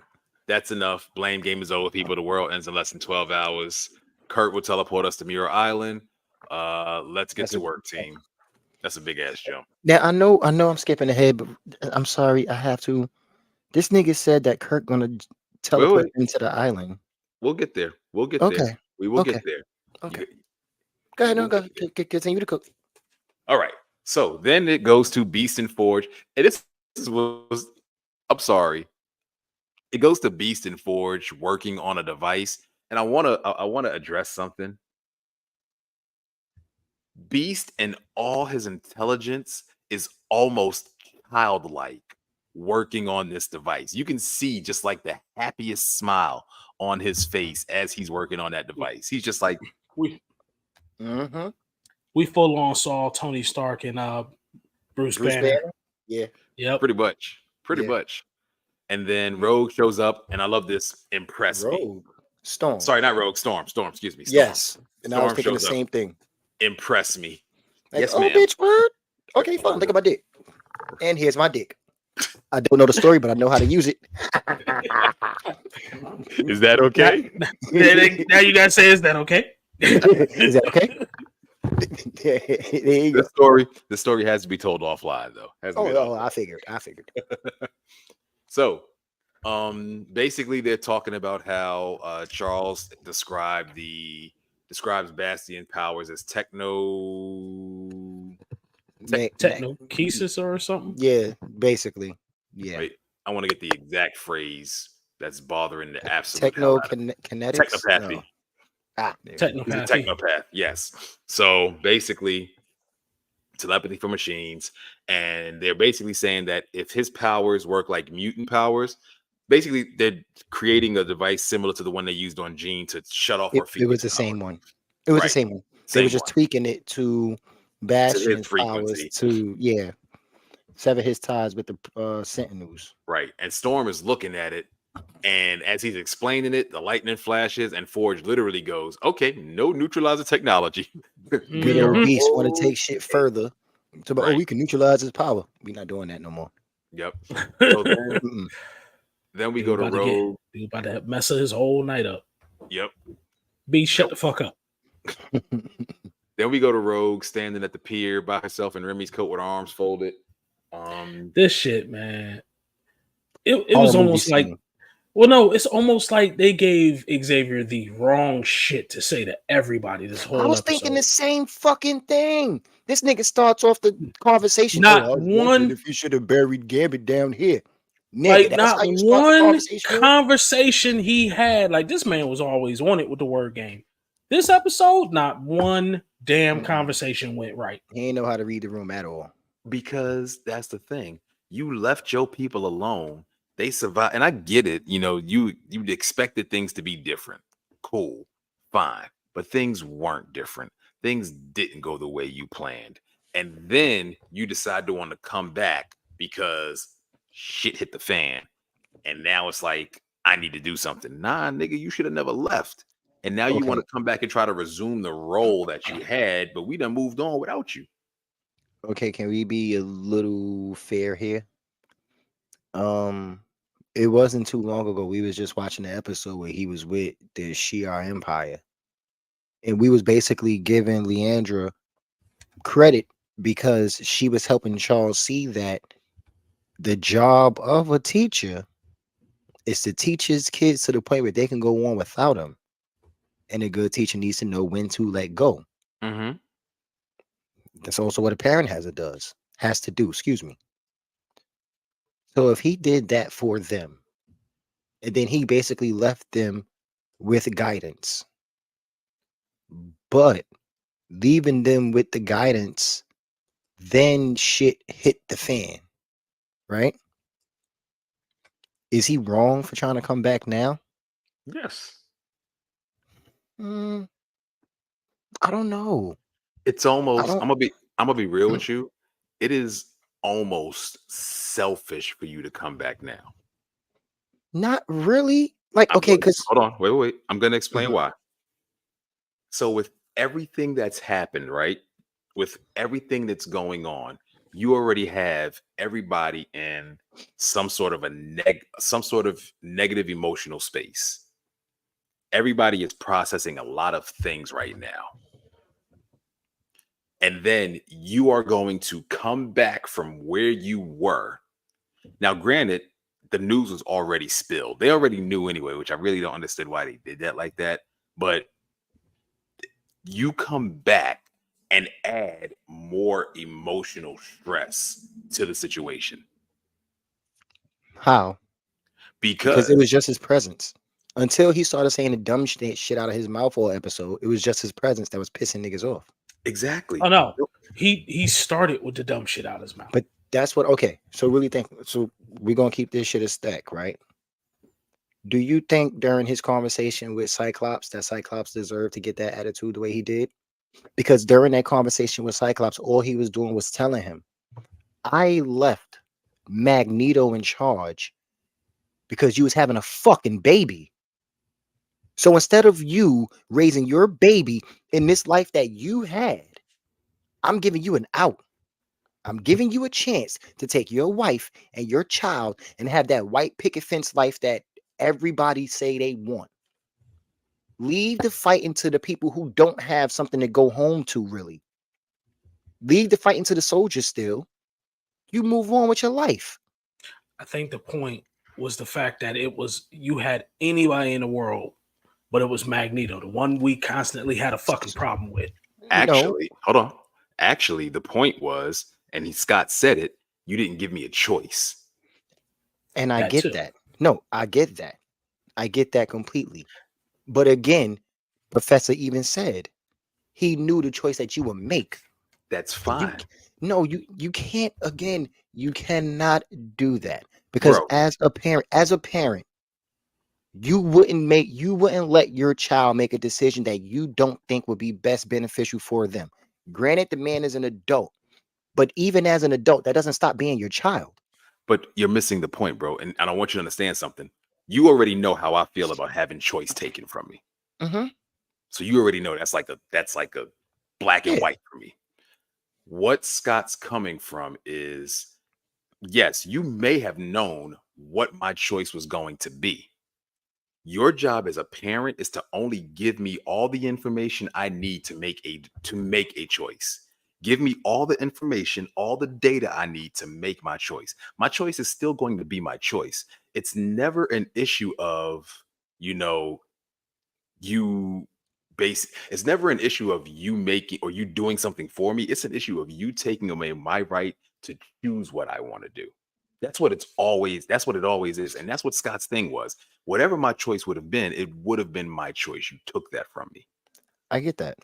That's enough. Blame game is over. People, the world ends in less than 12 hours. Kurt will teleport us to Muir Island. Let's get to work, team. That's a big ass jump. Now I know I'm skipping ahead, but I'm sorry, I have to. This nigga said that Kurt gonna teleport into the island. We'll get there. We'll get Okay. there. We will Okay. get there. Okay. Go ahead, no, go. Continue to cook. All right. So then it goes to Beast and Forge. And this was, I'm sorry. It goes to Beast and Forge working on a device. And I wanna address something. Beast and all his intelligence is almost childlike working on this device. You can see just like the happiest smile on his face as he's working on that device. He's just like, We Mm-hmm. we full on saw Tony Stark and Bruce Banner. Yeah. Yep. pretty much. And then Rogue shows up, and I love this. Impress me. Rogue. Storm. Sorry, not Rogue. Storm. Excuse me. Storm. Yes. And I was Storm thinking the shows up. same thing. Impress me. Like, Yes, oh, ma'am. bitch, word. Okay, fine. Look at my dick. And here's my dick. I don't know the story, but I know how to use it. Is that okay? Now you guys say, is that okay? Is that okay? There you go. The story has to be told offline, though. I figured. So, basically, they're talking about how Charles describes Bastion powers as Technokinesis or something. Yeah, basically. Yeah. Wait, I want to get the exact phrase that's bothering the absolute hell out of me. Technokinetics. Technopathy. No. He's He's a Technopathy. technopath, yes. So basically, telepathy for machines, and they're basically saying that if his powers work like mutant powers, basically they're creating a device similar to the one they used on Jean to shut off her. It was the same one. It was the same one. They were just tweaking it to Bastion's powers to sever his ties with the Sentinels. Right, and Storm is looking at it. And as he's explaining it, the lightning flashes, and Forge literally goes, "Okay, no neutralizer technology." Good old Beast want to take shit further. So, we can neutralize his power. We're not doing that no more. Yep. So then we go to Rogue. He about to mess his whole night up. Yep. B, shut the fuck up. Then we go to Rogue standing at the pier by herself in Remy's coat with her arms folded. This shit, man. It Horror was movie almost like, scene. well, no, it's almost like they gave Xavier the wrong shit to say to everybody this I whole was episode. thinking the same fucking thing. This nigga starts off the conversation. Not I was wondering one, if you should have buried Gambit down here. Nigga, like that's not how you start the one conversation. conversation he had. Like this man was always on it with the word game. This episode, not one damn conversation went right. He ain't know how to read the room at all. Because that's the thing. You left your people alone. They survived. And I get it. You know, you expected things to be different. Cool. Fine. But things weren't different. Things didn't go the way you planned. And then you decide to want to come back because shit hit the fan. And now it's like, I need to do something. Nah, nigga, you should have never left. And now you want to come back and try to resume the role that you had, but we done moved on without you. Okay, can we be a little fair here? It wasn't too long ago. We was just watching the episode where he was with the Shi'ar Empire. And we was basically giving Leandra credit because she was helping Charles see that the job of a teacher is to teach his kids to the point where they can go on without him. And a good teacher needs to know when to let go. Mm-hmm. That's also what a parent has to do, excuse me. So if he did that for them, and then he basically left them with guidance, but leaving them with the guidance, then shit hit the fan, right? Is he wrong for trying to come back now? Yes. I don't know. It's almost, don't- I'm gonna be real with you. It is almost selfish for you to come back now. Not really. Like, okay, because hold on, wait. I'm gonna explain Mhm. why. So with everything that's happened, right? With everything that's going on, you already have everybody in some sort of negative emotional space. Everybody is processing a lot of things right now. And then you are going to come back from where you were. Now, granted, the news was already spilled. They already knew anyway, which I really don't understand why they did that like that. But you come back and add more emotional stress to the situation. how? Because It was just his presence. Until he started saying the dumb shit out of his mouth all episode, it was just his presence that was pissing niggas off. exactly. Oh no, he started with the dumb shit out of his mouth. But that's what, okay, so really think, so we're going to keep this shit a stack, right? Do you think during his conversation with Cyclops that Cyclops deserved to get that attitude the way he did? Because during that conversation with Cyclops, all he was doing was telling him, I left Magneto in charge because you was having a fucking baby. So instead of you raising your baby in this life that you had, I'm giving you an out. I'm giving you a chance to take your wife and your child and have that white picket fence life that everybody say they want. Leave the fighting to the people who don't have something to go home to, really. Leave the fighting to the soldiers still. You move on with your life. I think the point was the fact that it was you had anybody in the world, but it was Magneto, the one we constantly had a fucking problem with. Actually, hold on. Actually, the point was, and Scott said it, you didn't give me a choice. And I That get too. that. No, I get that. I get that completely. But again, Professor even said he knew the choice that you would make. That's fine. You can't, again, you cannot do that. Because Bro. as a parent, you wouldn't let your child make a decision that you don't think would be best beneficial for them. Granted, the man is an adult, but even as an adult, that doesn't stop being your child. But you're missing the point, bro. And I want you to understand something. You already know how I feel about having choice taken from me. Mm-hmm. So you already know that's like a black and white for me. What Scott's coming from is, yes, you may have known what my choice was going to be. Your job as a parent is to only give me all the information I need to make a choice. Give me all the information, all the data I need to make my choice. My choice is still going to be my choice. It's never an issue of, you know, you it's never an issue of you making or you doing something for me. It's an issue of you taking away my right to choose what I want to do. That's what it always is. And that's what Scott's thing was. Whatever my choice would have been, it would have been my choice. You took that from me. I get that.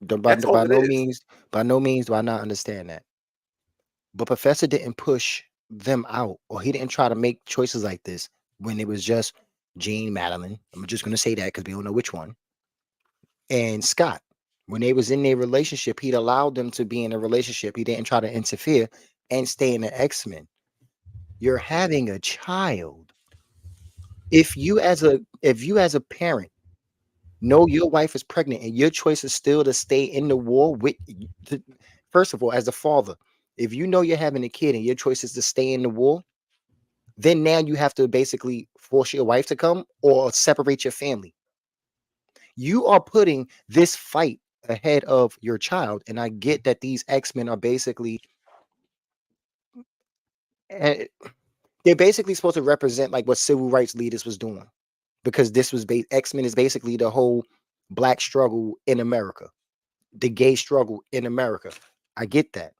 That's all it is. By no means do I not understand that. But Professor didn't push them out, or he didn't try to make choices like this when it was just Jean, Madeline. I'm just gonna say that because we don't know which one. And Scott. When they was in their relationship, he'd allowed them to be in a relationship. He didn't try to interfere and stay in the X-Men. You're having a child. If you as a parent know your wife is pregnant and your choice is still to stay in the war with first of all, as a father, if you know you're having a kid and your choice is to stay in the war, then now you have to basically force your wife to come or separate your family. You are putting this fight ahead of your child, and I get that these X-Men are basically they're basically supposed to represent like what civil rights leaders was doing, because this was X-Men is basically the whole black struggle in America, the gay struggle in America. I get that.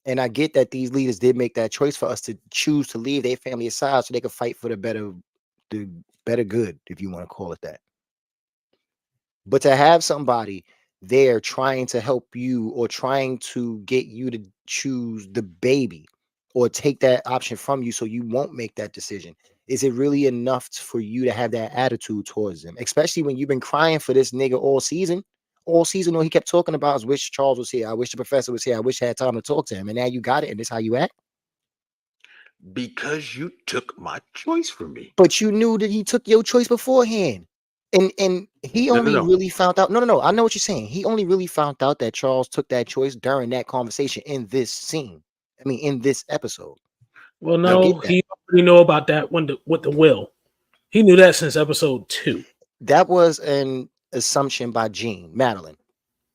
And I get that these leaders did make that choice for us to choose to leave their family aside so they could fight for the better good, if you want to call it that. But to have somebody there trying to help you or trying to get you to choose the baby or take that option from you so you won't make that decision, is it really enough for you to have that attitude towards them? Especially when you've been crying for this nigga all season. All season, all he kept talking about is wish Charles was here. I wish the professor was here. I wish I had time to talk to him. And now you got it, and this how you act? Because you took my choice from me. But you knew that he took your choice beforehand. And he only really found out. No. I know what you're saying. He only really found out that Charles took that choice during that conversation in this scene. I mean, in this episode. Well, no, he already know about that with the will. He knew that since episode 2. That was an assumption by Jean, Madeline,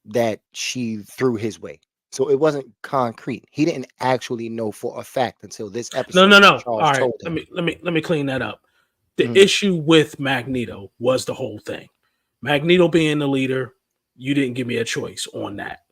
that she threw his way. So it wasn't concrete. He didn't actually know for a fact until this episode. No. Charles all right, told him. Let me clean that up. The issue with Magneto was the whole thing. Magneto being the leader, you didn't give me a choice on that.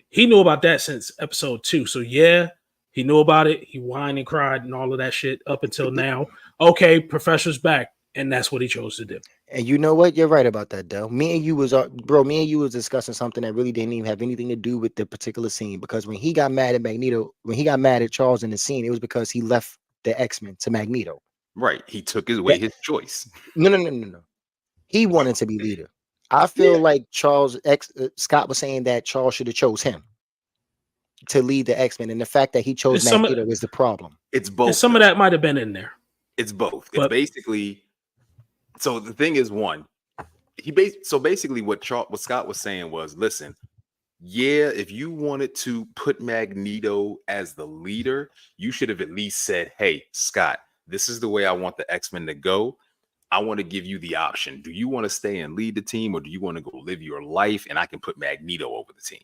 He knew about that since episode 2. So yeah, he knew about it. He whined and cried and all of that shit up until now. Okay, Professor's back, and that's what he chose to do. And you know what? You're right about that, though. Me and you was discussing something that really didn't even have anything to do with the particular scene. Because when he got mad at Magneto, when he got mad at Charles in the scene, it was because he left the X-Men to Magneto. Right. He took his choice. No. He wanted to be leader. I feel like Scott was saying that Charles should have chose him to lead the X-Men, and the fact that he chose Magneto is the problem. It's both. And some of that might have been in there. It's both. It's basically. So the thing is, basically what Scott was saying was, listen, yeah, if you wanted to put Magneto as the leader, you should have at least said, hey, Scott, this is the way I want the X-Men to go. I want to give you the option. Do you want to stay and lead the team, or do you want to go live your life and I can put Magneto over the team?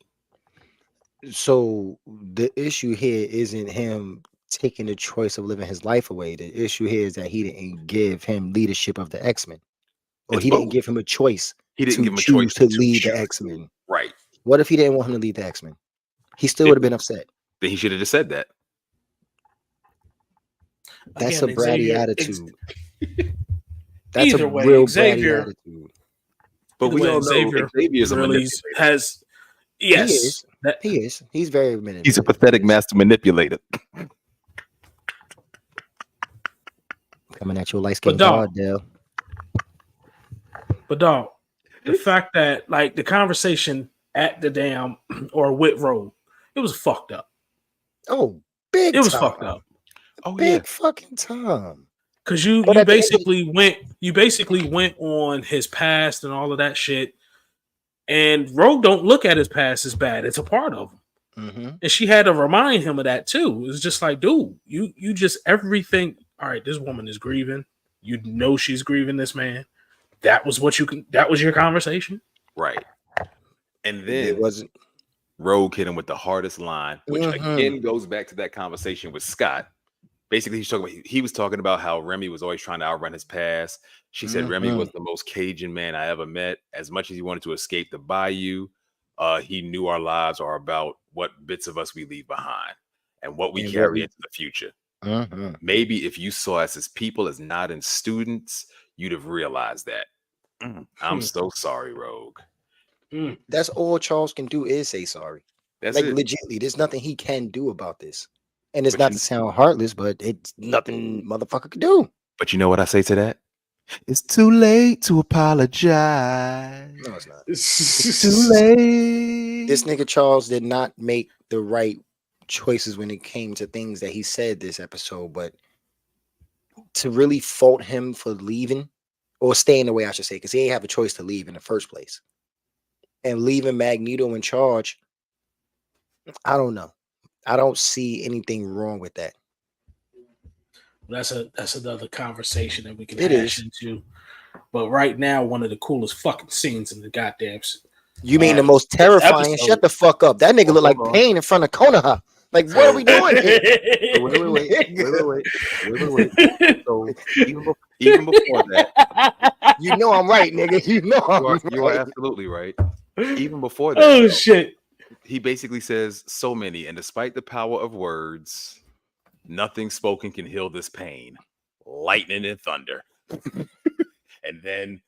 So the issue here isn't him taking the choice of living his life away. The issue here is that he didn't give him leadership of the X-Men, or he didn't give him a choice. He didn't give him a choice to lead the X-Men. Right. What if he didn't want him to lead the X-Men? He still would have been upset. Then he should have just said that. That's a bratty attitude. That's a real bratty attitude. But we all know Xavier's really has. Yes, he is. He's very manipulative. He's a pathetic master manipulator. Coming at you, light skin guard, Dale. But dog, the fact that like the conversation at the damn or Whit Road, it was fucked up. Oh, big. It was fucked up. Oh, big fucking time. Because you basically went on his past and all of that shit. And Rogue don't look at his past as bad. It's a part of him. Mm-hmm. And she had to remind him of that too. It's just like, dude, you just everything. All right, this woman is grieving. You know she's grieving this man. that was your conversation. Right. And It then wasn't. Rogue hit him with the hardest line, which Mhm. again goes back to that conversation with Scott. Basically, he was talking about how Remy was always trying to outrun his past. She said Remy was the most Cajun man I ever met. As much as he wanted to escape the bayou, he knew our lives are about what bits of us we leave behind and what we And what carry we- into the future. Mhm. Maybe if you saw us as people, as not as students, you'd have realized that. I'm so sorry, Rogue. That's all Charles can do is say sorry. That's Like it. legitimately, there's nothing he can do about this. And it's But not you- to sound heartless, but it's nothing motherfucker can do. But you know what I say to that? It's too late to apologize. No, it's not. It's too late. This nigga Charles did not make the right choices when it came to things that he said this episode, but to really fault him for leaving or staying away, I should say, because he ain't have a choice to leave in the first place. And leaving Magneto in charge, I don't know. I don't see anything wrong with that. That's another conversation that we can It hash is. into. But right now, one of the coolest fucking scenes in the goddamn. You mean the Uh, most terrifying? episode. Shut the fuck up. That nigga look like Hold on. Pain in front of Konoha. Like, what are we doing here? Wait. So even before that, You know I'm right, nigga. You know you are right. absolutely right. Even before that, Oh shit! he basically says so many, and despite the power of words, nothing spoken can heal this pain. Lightning and thunder. And then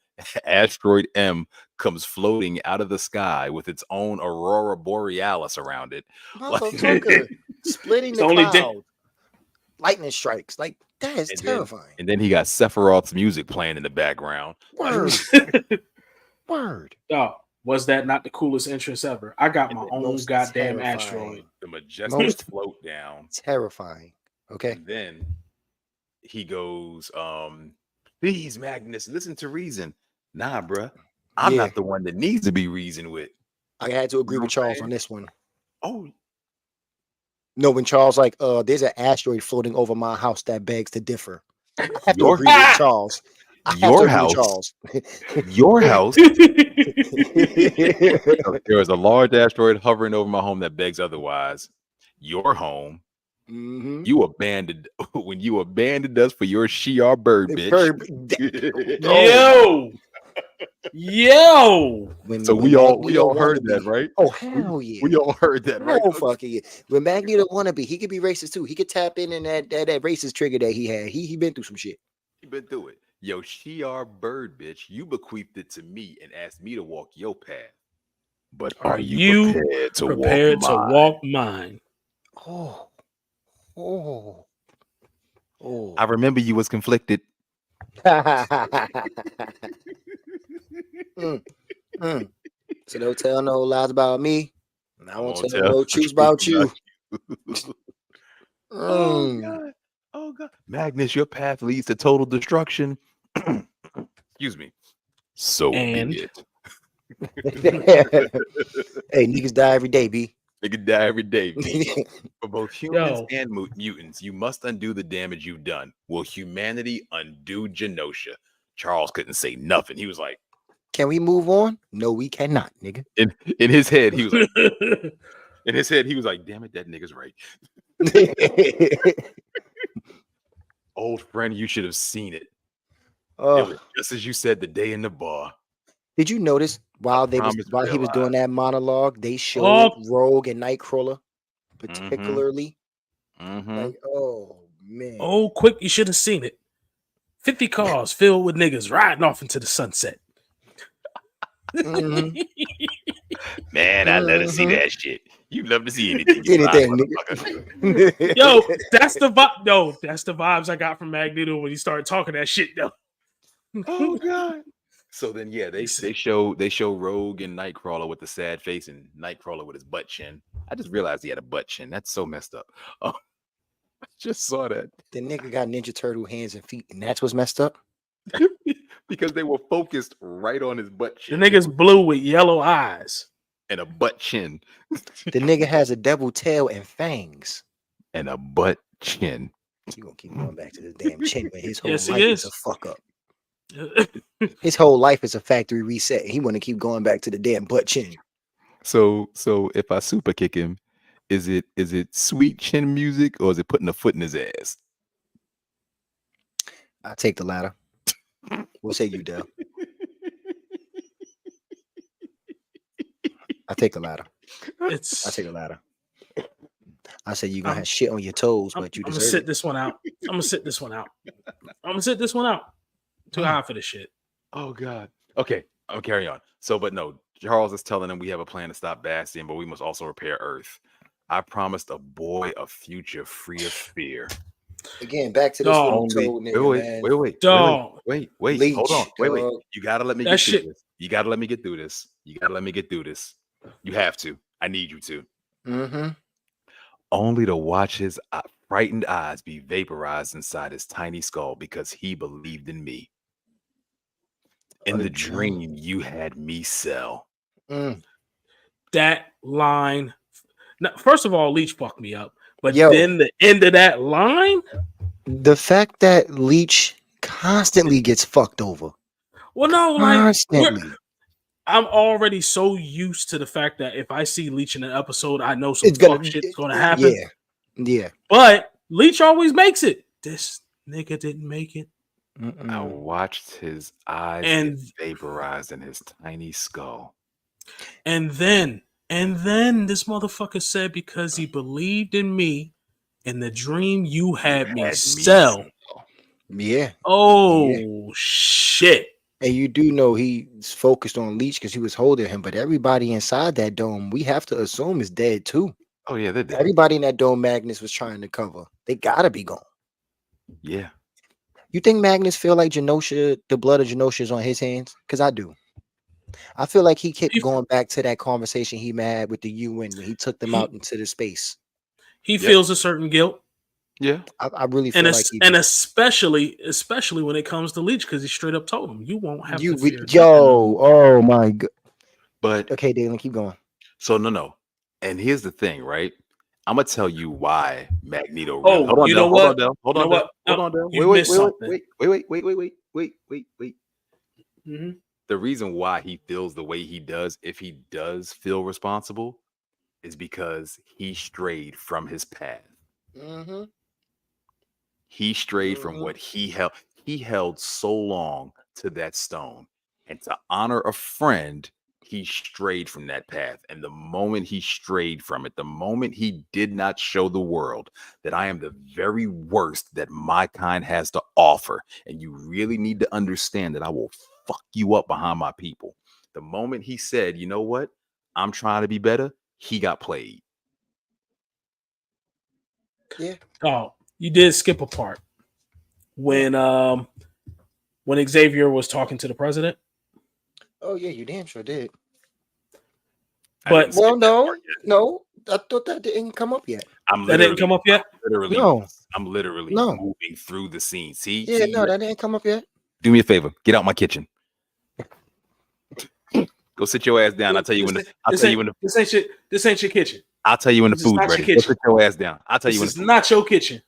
Asteroid M comes floating out of the sky with its own Aurora Borealis around it. Motherfucker. Splitting It's the only cloud. Lightning strikes. Like, that is terrifying. And then he got Sephiroth's music playing in the background. Word. Word. Oh, was that not the coolest entrance ever? I got my And own most goddamn terrifying. asteroid. The majestic Most- float down. Terrifying. Okay. And then he goes, please, Magnus, listen to reason. Nah, bruh. I'm Yeah. not the one that needs to be reasoned with. I had to agree know with what I'm Charles saying? on this one. Oh, No, when Charles like, there's an asteroid floating over my house that begs to differ. I have to Your- agree with Charles. I have Your to agree house. with Charles. your house. There is a large asteroid hovering over my home that begs otherwise. Your home. Mhm. You abandoned when you abandoned us for your Shi'ar bird, The bitch. bird- Yo. When- So when we all Magneto heard wannabe- that, right? Oh hell yeah! We all heard that, right? Oh fucking yeah! When Magneto wanna be, he could be racist too. He could tap in that racist trigger that he had. He been through some shit. You been through it. Yo, Shi'ar bird, bitch. You bequeathed it to me and asked me to walk your path. But Are you prepared to walk mine? Oh, I remember you was conflicted. Mm. So don't tell no lies about me, and I won't won't tell tell no the truths truth about you. Oh Mm. God. Oh God. Magnus, your path leads to total destruction. Excuse me. So And- be it. Hey, niggas die every day, B. Nigga die every day. B. For both humans Yo. and mutants, you must undo the damage you've done. Will humanity undo Genosha? Charles couldn't say nothing. He was like, Can we move on? No, we cannot, nigga. in his head, he was like, damn it, that nigga's right. Old friend, you should have seen it. It Oh, was just as you said the day in the bar. did you notice while he was promise doing that monologue, they showed Oh. Rogue and Nightcrawler, particularly? Mhm. Like, oh man. Oh, quick! You should have seen it. 50 cars filled with niggas riding off into the sunset. Mhm. Man, I love to see that shit. You love to see anything. you Anything, lying motherfucker. Yo, that's the vibe. Yo, that's the vibes I got from Magneto when he started talking that shit. Though. Oh God. So then, yeah, they show Rogue and Nightcrawler with the sad face and Nightcrawler with his butt chin. I just realized he had a butt chin. That's so messed up. Oh, I just saw that The nigga got Ninja Turtle hands and feet, and that's what's messed up. because they were focused right on his butt The chin. nigga's blue with yellow eyes. And a butt chin The nigga has a double tail and fangs. and a butt chin. You gonna keep going back to this damn chin when his whole Yes, he life is is. a fuck up. His whole life is a factory reset. He want to keep going back to the damn butt chin. So if I super kick him, is it sweet chin music or is it putting a foot in his ass? I take the latter. We'll say you, Dell. I take the latter. I take the latter. I said you're gonna have shit on your toes, but you I'm gonna deserve sit it. this one out. I'm gonna sit this one out. Too high for this shit. Oh God. Okay, I'll carry on. So, but no, Charles is telling him we have a plan to stop Bastion, but we must also repair Earth. I promised a boy a future free of fear. Again, back to this Dog. little toad nigga, man. Wait. Leech, Hold on. Wait. dog. You gotta let me That get shit- through this. You gotta let me get through this. You have to. I need you to. Mm-hmm. Only to watch his frightened eyes be vaporized inside his tiny skull because he believed in me. In the dream you had me sell. That line. Now, first of all, Leech fucked me up. But Yo. then the end of that line. The fact that Leech constantly gets fucked over. Well, no, like Constantly. I'm already so used to the fact that if I see Leech in an episode, I know some fuck shit's gonna happen. Yeah. But Leech always makes it. This nigga didn't make it. I watched his eyes And- get vaporized in his tiny skull. And then this motherfucker said because he believed in me in the dream you had me sell. Yeah. Oh shit. And you do know he's focused on Leech because he was holding him, but everybody inside that dome, we have to assume is dead too. Oh yeah, they're dead. Everybody in that dome Magnus was trying to cover. They gotta be gone. Yeah. You think Magnus feel like Genosha, the blood of Genosha is on his hands? Because I do. I feel like he kept going back to that conversation he had with the UN when he took them out into the space. He feels a certain guilt. Yeah. I really feel like he and especially when it comes to Leech, because he straight up told him you won't have to fear oh my god. But okay, Dalen, keep going. So no. And here's the thing, right? I'm gonna tell you why Magneto. Oh, hold on, you know Del. what? Hold on, Del. Wait. Mm-hmm. The reason why he feels the way he does, if he does feel responsible, is because he strayed from his path. Mm-hmm. He strayed from what he held. He held so long to that stone, and to honor a friend, he strayed from that path. And the moment he strayed from it, the moment he did not show the world that I am the very worst that my kind has to offer, and you really need to understand that I will fuck you up behind my people. The moment he said, you know what, I'm trying to be better, he got played. Yeah. Oh, you did skip a part when Xavier was talking to the president. Oh yeah, you damn sure did. But no, I thought that didn't come up yet. That didn't come up yet. I'm literally moving through the scene. See, that didn't come up yet. Do me a favor, get out my kitchen. Go sit your ass down. I'll tell you when. This ain't your kitchen. I'll tell you when the food's ready. Go sit your ass down. I'll tell you when. This is not your kitchen.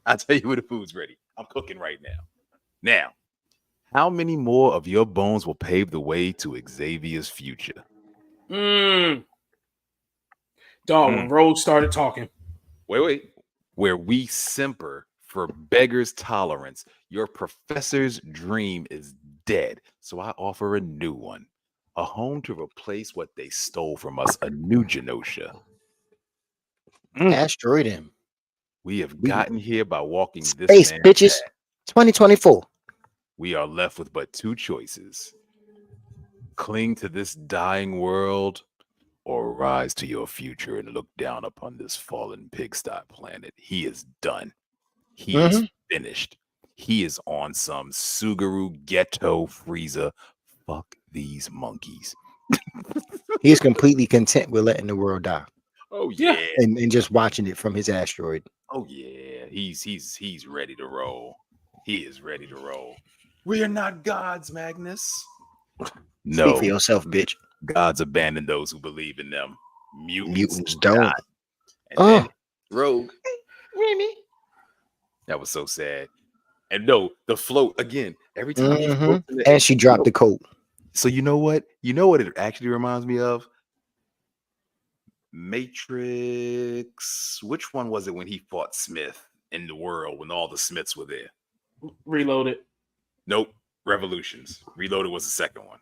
I'll tell you when the food's ready. I'm cooking right now. Now, how many more of your bones will pave the way to Xavier's future? Dog, when Rhodes started talking. Wait. Where we simper for beggars' tolerance, your professor's dream is dead. So I offer a new one. A home to replace what they stole from us, a new Genosha. Asteroid him. We have gotten here by walking this space, bitches. 2024. We are left with but two choices. Cling to this dying world or rise to your future and look down upon this fallen pigsty planet. He is done. He is finished. He is on some Sugaru ghetto Frieza. Fuck these monkeys. He is completely content with letting the world die. Oh yeah. And just watching it from his asteroid. Oh yeah. He's ready to roll. He is ready to roll. We are not gods, Magnus. No. Speak for yourself, bitch. Gods abandon those who believe in them. Mutants don't. Rogue. Remy. That was so sad. And no, the float again. Every time he floats in the And she dropped the coat. So you know what? You know what it actually reminds me of? Matrix. Which one was it when he fought Smith in the world when all the Smiths were there? Reloaded. Nope. Revolutions. Reloaded was the second one.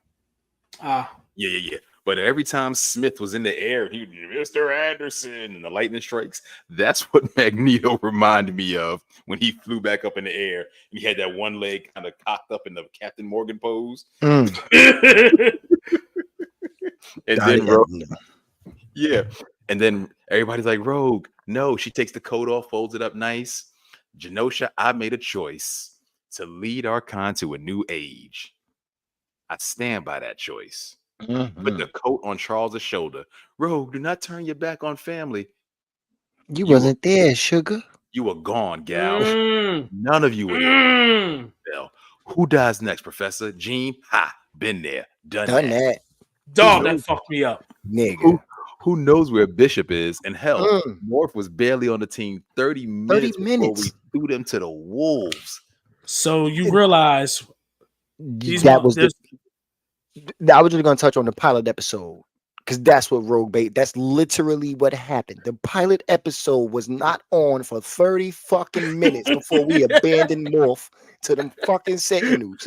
Ah. Yeah. But every time Smith was in the air, he Mr. Anderson and the lightning strikes. That's what Magneto reminded me of when he flew back up in the air and he had that one leg kind of cocked up in the Captain Morgan pose. And then and then everybody's like, Rogue, no, she takes the coat off, folds it up nice. Genosha, I made a choice to lead Archon to a new age. I stand by that choice. Put the coat on Charles's shoulder. Rogue, do not turn your back on family. You wasn't there, sugar. You were gone, gal. None of you were there. Well, who dies next, Professor? Jean? Ha, been there. Done that. Dog, that fucked me up. Nigga. Who knows where Bishop is? And hell, Morph was barely on the team 30 minutes before we threw them to the wolves. So you realize that was I was just going to touch on the pilot episode because that's what Rogue bait. That's literally what happened. The pilot episode was not on for 30 fucking minutes before we abandoned Morph to them fucking Sentinels.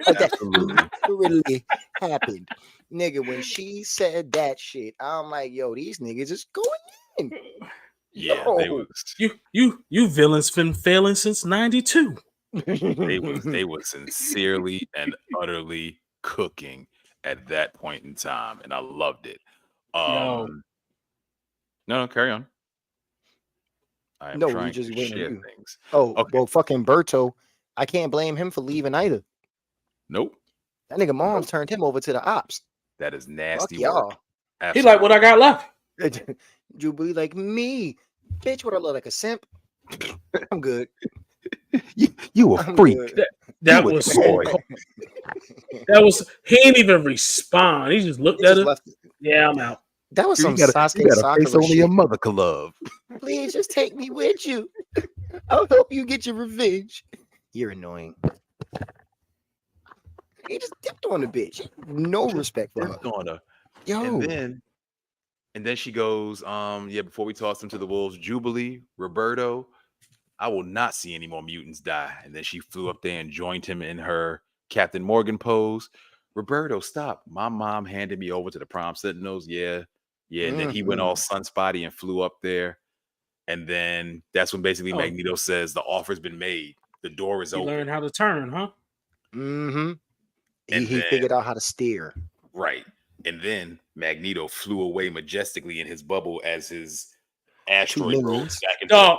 That literally happened. Nigga, when she said that shit, I'm like, yo, these niggas is going in. Yeah, they was. You villains been failing since 92. They was sincerely and utterly cooking at that point in time, and I loved it. No, carry on. I am trying to share things. Oh, okay. Well, fucking Berto, I can't blame him for leaving either. Nope. That nigga mom turned him over to the ops. That is nasty. Fuck y'all. He like what I got left. Jubilee like me. Bitch, what I look like a simp? I'm good. You a freak. That was so cool. That was he didn't even respond. He just looked at her. Yeah, I'm out. That was some Sasuke Sakura only your mother could love. Please just take me with you. I'll help you get your revenge. You're annoying. He just dipped on the bitch. No respect for her. On her. Yo. And then she goes, before we toss them to the wolves, Jubilee, Roberto, I will not see any more mutants die. And then she flew up there and joined him in her Captain Morgan pose. Roberto, stop. My mom handed me over to the Prime Sentinels. Yeah. And then he went all sunspotty and flew up there. And then that's when basically Magneto says the offer's been made. The door is open. You learned how to turn, huh? Mm-hmm. He figured out how to steer. Right. And then Magneto flew away majestically in his bubble as his asteroid rolls back into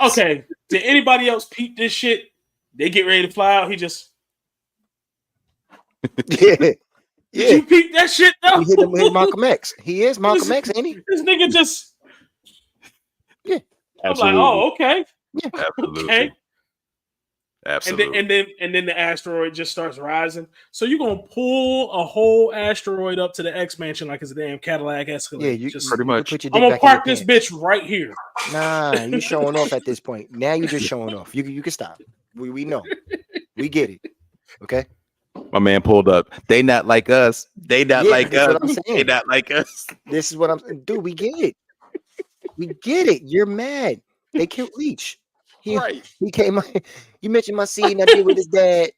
okay. Did anybody else peep this shit? They get ready to fly out. He just Did you peep that shit though? He hit Malcolm X. He is Malcolm X, ain't he? This nigga just Absolutely. I'm like, oh, okay. Yeah. Absolutely. Okay. Absolutely. And then the asteroid just starts rising. So you're gonna pull a whole asteroid up to the X mansion like it's a damn Cadillac Escalade. Yeah, you pretty much. I'm gonna park this bitch right here. Nah, you showing off at this point. Now you just showing off. You can stop. We know. We get it. Okay. My man pulled up. They not like us. They not like us. They not like us. This is what I'm saying. Dude, we get it. We get it. You're mad. They killed Leech. He came. You mentioned my scene I did with his dad.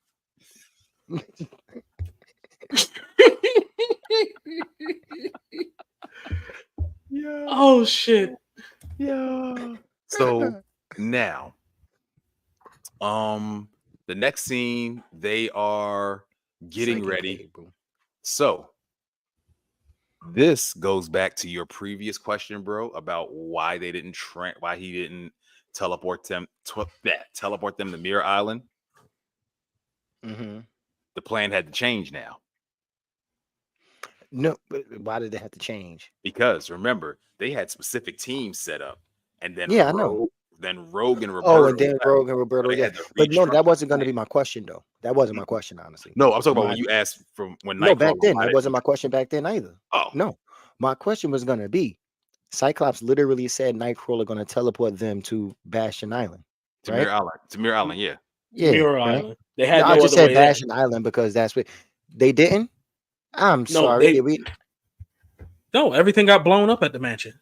Yeah. Oh shit. Yeah. So now, the next scene, they are getting ready. So this goes back to your previous question, bro, about why they didn't why he didn't teleport them to Mirror Island. Mm-hmm. The plan had to change now. No, but why did they have to change? Because remember, they had specific teams set up, and then I know. Then Rogue and Roberto. Oh, and then Rogue and Roberto. Yeah, but no, that wasn't going to be my question, though. That wasn't my question, honestly. No, I'm talking about when you asked from when. No, back then that wasn't my question. Back then either. Oh no, my question was going to be, Cyclops literally said Nightcrawler going to teleport them to Bastion Island. To Mirror Island. To Mirror Island, yeah. Yeah, Muir right. Island. They had No, I no just other said way there. Vashon Island because that's what they didn't. I'm No, sorry. they Did we? no. Everything got blown up at the mansion.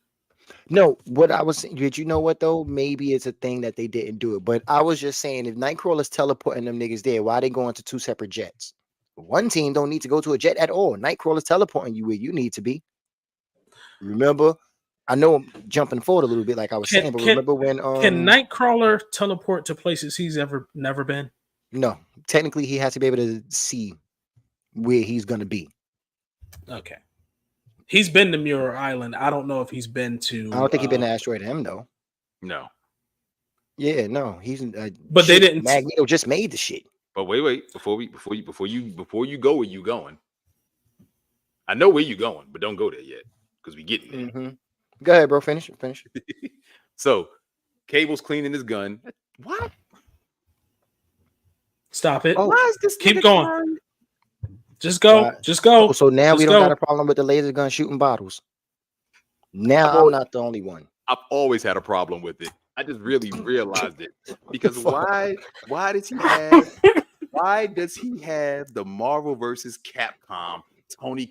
No, what I was saying, did you know what though? Maybe it's a thing that they didn't do it. But I was just saying, if Nightcrawler's teleporting them niggas there, why they going to two separate jets? One team don't need to go to a jet at all. Nightcrawler's teleporting you where you need to be. Remember? I know I'm jumping forward a little bit, like I was saying, but remember when can Nightcrawler teleport to places he's never been? no, technically he has to be able to see where he's gonna be. Okay. He's been to Muir Island. I don't know if he's been to. I don't think he's been to Asteroid M though. No. Yeah, no, he's But they didn't. Magneto just made the shit. But wait, before you go where you going. I know where you going, but don't go there yet because we getting there. Mm-hmm. Go ahead, bro. Finish. So, Cable's cleaning his gun. What? Stop it. Oh, Why is this? Keep nigga going. trying- Just go. Right. Just go. Oh, so now Just we don't go. got a problem with the laser gun shooting bottles. Now Oh. I'm not the only one. I've always had a problem with it. I just really realized it because why does he have the Marvel versus Capcom Tony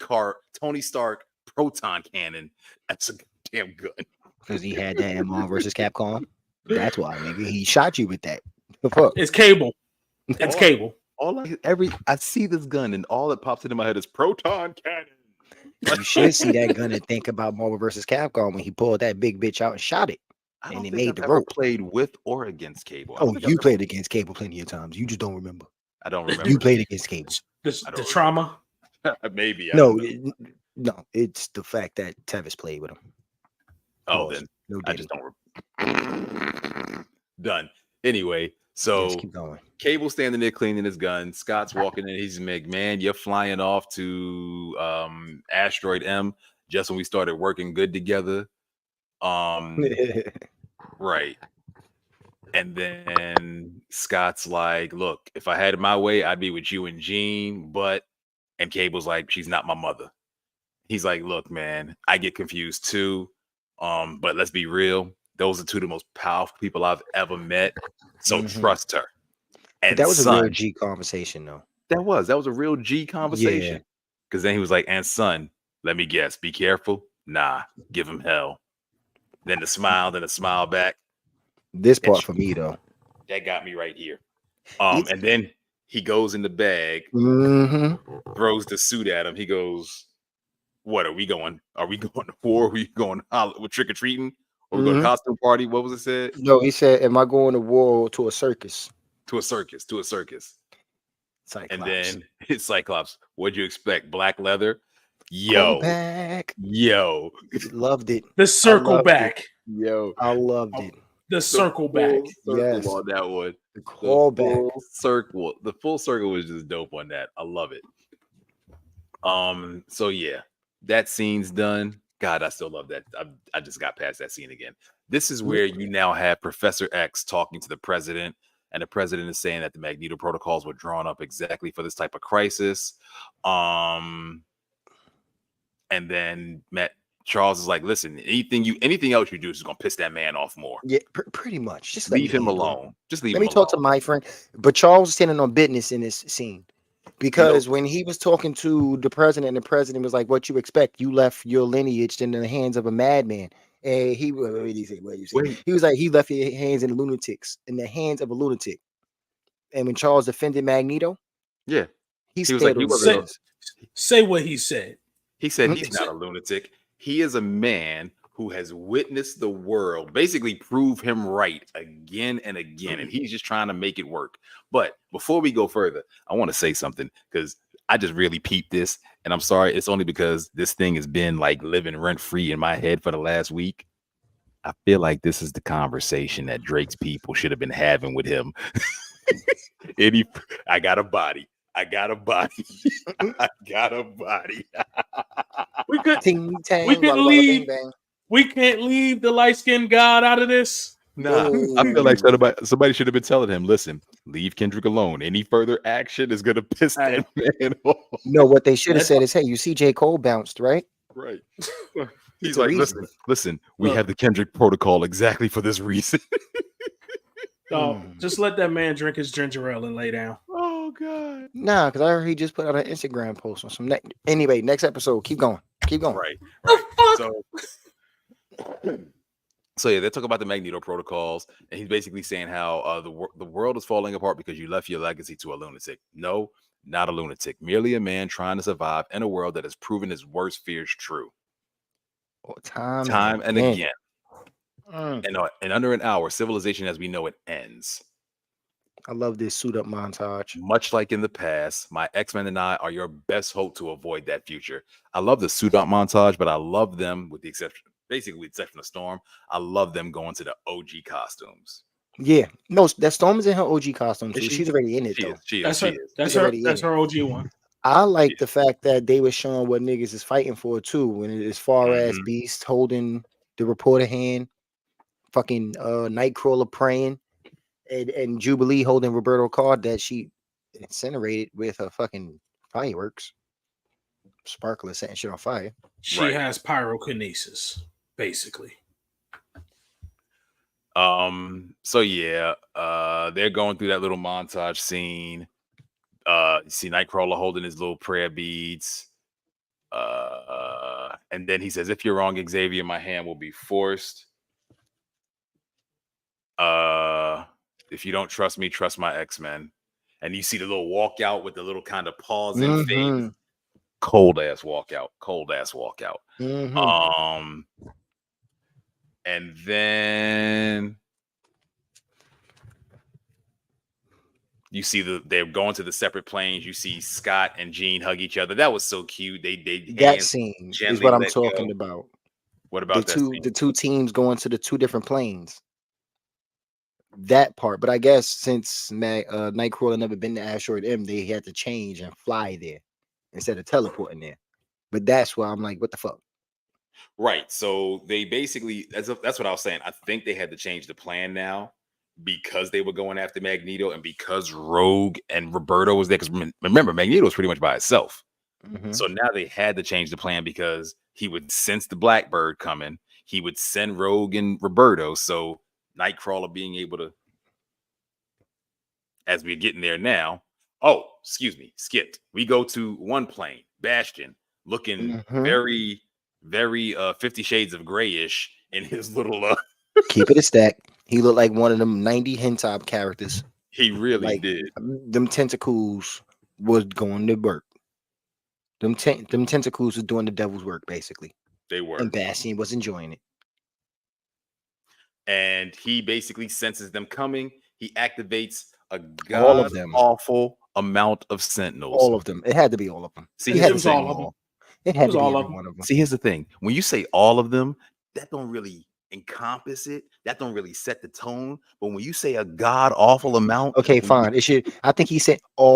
Stark proton cannon? That's a damn gun. Because he had that in Marvel versus Capcom. That's why, nigga. He shot you with that. The fuck? It's Cable. It's Oh. Cable. I see this gun and all that pops into my head is proton cannon. You should see that gun and think about Marvel versus Capcom when he pulled that big bitch out and shot it. I And don't they think made I've the ever rope. played with or against Cable. I Oh, don't think I've you ever- played against Cable plenty of times. You just don't remember. I don't remember. You played against Cable. I The don't trauma. Maybe. I No, don't know. no, it's the fact that Tevis played with him. Oh, Pause. then No, I didn't. just don't. Done. Anyway, so Let's keep going. Cable standing there cleaning his gun. Scott's walking in. He's like, "Man, you're flying off to Asteroid M just when we started working good together." Right. And then Scott's like, "Look, if I had it my way, I'd be with you and Jean." And Cable's like, "She's not my mother." He's like, "Look, man, I get confused too. But let's be real. Those are two of the most powerful people I've ever met. So Mhm. trust her." But And that was a son, real G conversation, though. that was a real G conversation. Because then he was like, "And son, let me guess, be careful. Nah, give him hell." Then the smile back. This part It's- for me, though. That got me right here. It's- And then he goes in the bag, Mm-hmm. throws the suit at him. He goes, "What are we going? Are we going to war? Are we going with trick or treating? Or we going to Mhm. costume party?" What was it said? No, he said, "Am I going to war or to a circus?" To a circus. Cyclops. And then it's Cyclops. What'd you expect? Black leather? Yo, back. Loved it. The circle loved back. yo. I loved it. The circle back. Full circle Yes. on that one. The callback. The full circle was just dope on that. I love it. So yeah, that scene's done. God, I still love that. I just got past that scene again. This is where you now have Professor X talking to the president, and the president is saying that the Magneto protocols were drawn up exactly for this type of crisis. And then Charles is like, "Listen, anything else you do is gonna piss that man off more. Yeah, pretty much. Just let Leave me him handle it. alone. Just leave Let him me talk to alone." my friend. But Charles was standing on business in this scene because when he was talking to the president was like, "What you expect? You left your lineage in the hands of a madman." And he what did he say? What did you say? Wait. He was like, "He left your hands in the hands of a lunatic." And when Charles defended Magneto, Yeah. he was like, stayed "You on wasn't business. Say what he said. He said Mhm. he's not a lunatic. He is a man who has witnessed the world basically prove him right again and again. And he's just trying to make it work. But before we go further, I want to say something because I just really peeped this. And I'm sorry, it's only because this thing has been like living rent free in my head for the last week. I feel like this is the conversation that Drake's people should have been having with him. I got a body. I got a body. I got a body. We could. Ting tang, We can walla walla, leave. bing bang. We can't leave the light skinned god out of this. Nah, I feel like somebody should have been telling him, "Listen, leave Kendrick alone. Any further action is gonna piss that man off." No, what they should have said is, "Hey, you see J. Cole bounced, right?" Right. It's He's a like, reason. listen, we Look. have the Kendrick protocol exactly for this reason. Oh, just let that man drink his ginger ale and lay down. Oh God. Nah, because I heard he just put out an Instagram post on some. Anyway, next episode. Keep going. Keep going. Right. The fuck? So yeah, they talk about the Magneto protocols, and he's basically saying how the world is falling apart because you left your legacy to a lunatic. No, not a lunatic, merely a man trying to survive in a world that has proven his worst fears true. Time and again. And under an hour, civilization as we know it ends. I love this suit up montage. Much like in the past, my X-Men and I are your best hope to avoid that future. I love the suit up montage, but I love them with the exception of Storm. I love them going to the OG costumes. Yeah, no, that Storm is in her OG costume too. Is she? She's already in it though. That's She's already that's in her OG one. I like the fact that they were showing what niggas is fighting for too. When as far as Beast holding the reporter hand, fucking Nightcrawler praying, and Jubilee holding Roberto card that she incinerated with her fucking fireworks, sparkler setting shit on fire. She has pyrokinesis, basically. So yeah, they're going through that little montage scene. You see Nightcrawler holding his little prayer beads. And then he says, "If you're wrong, Xavier, my hand will be forced. If you don't trust me, trust my X-Men." And you see the little walkout with the little kind of pause in face. Cold ass walkout. And then you see they're going to the separate planes. You see Scott and Jean hug each other. That was so cute. That scene is what I'm talking about. What about the two teams going to the two different planes? That part, but I guess since Nightcrawler never been to Asteroid M, they had to change and fly there instead of teleporting there. But that's why I'm like, what the fuck? Right. So they basically that's what I was saying. I think they had to change the plan now because they were going after Magneto and because Rogue and Roberto was there. Because remember, Magneto was pretty much by itself. So now they had to change the plan because he would sense the Blackbird coming. He would send Rogue and Roberto. So Nightcrawler being able to, as we're getting there now. Oh, excuse me, skipped. We go to one plane, Bastion, looking very, very 50 Shades of Grayish in his little keep it a stack. He looked like one of them 90 hentai characters. He really did. Them tentacles was going to work. Them tentacles was doing the devil's work, basically. They were. And Bastion was enjoying it. And he basically senses them coming. He activates a awful amount of Sentinels. All of them. It had to be all of them. See, it was all of them. It had to be all of them. See, here's the thing. When you say all of them, that don't really encompass it. That don't really set the tone. But when you say a god awful amount, okay, fine. It should. I think he said all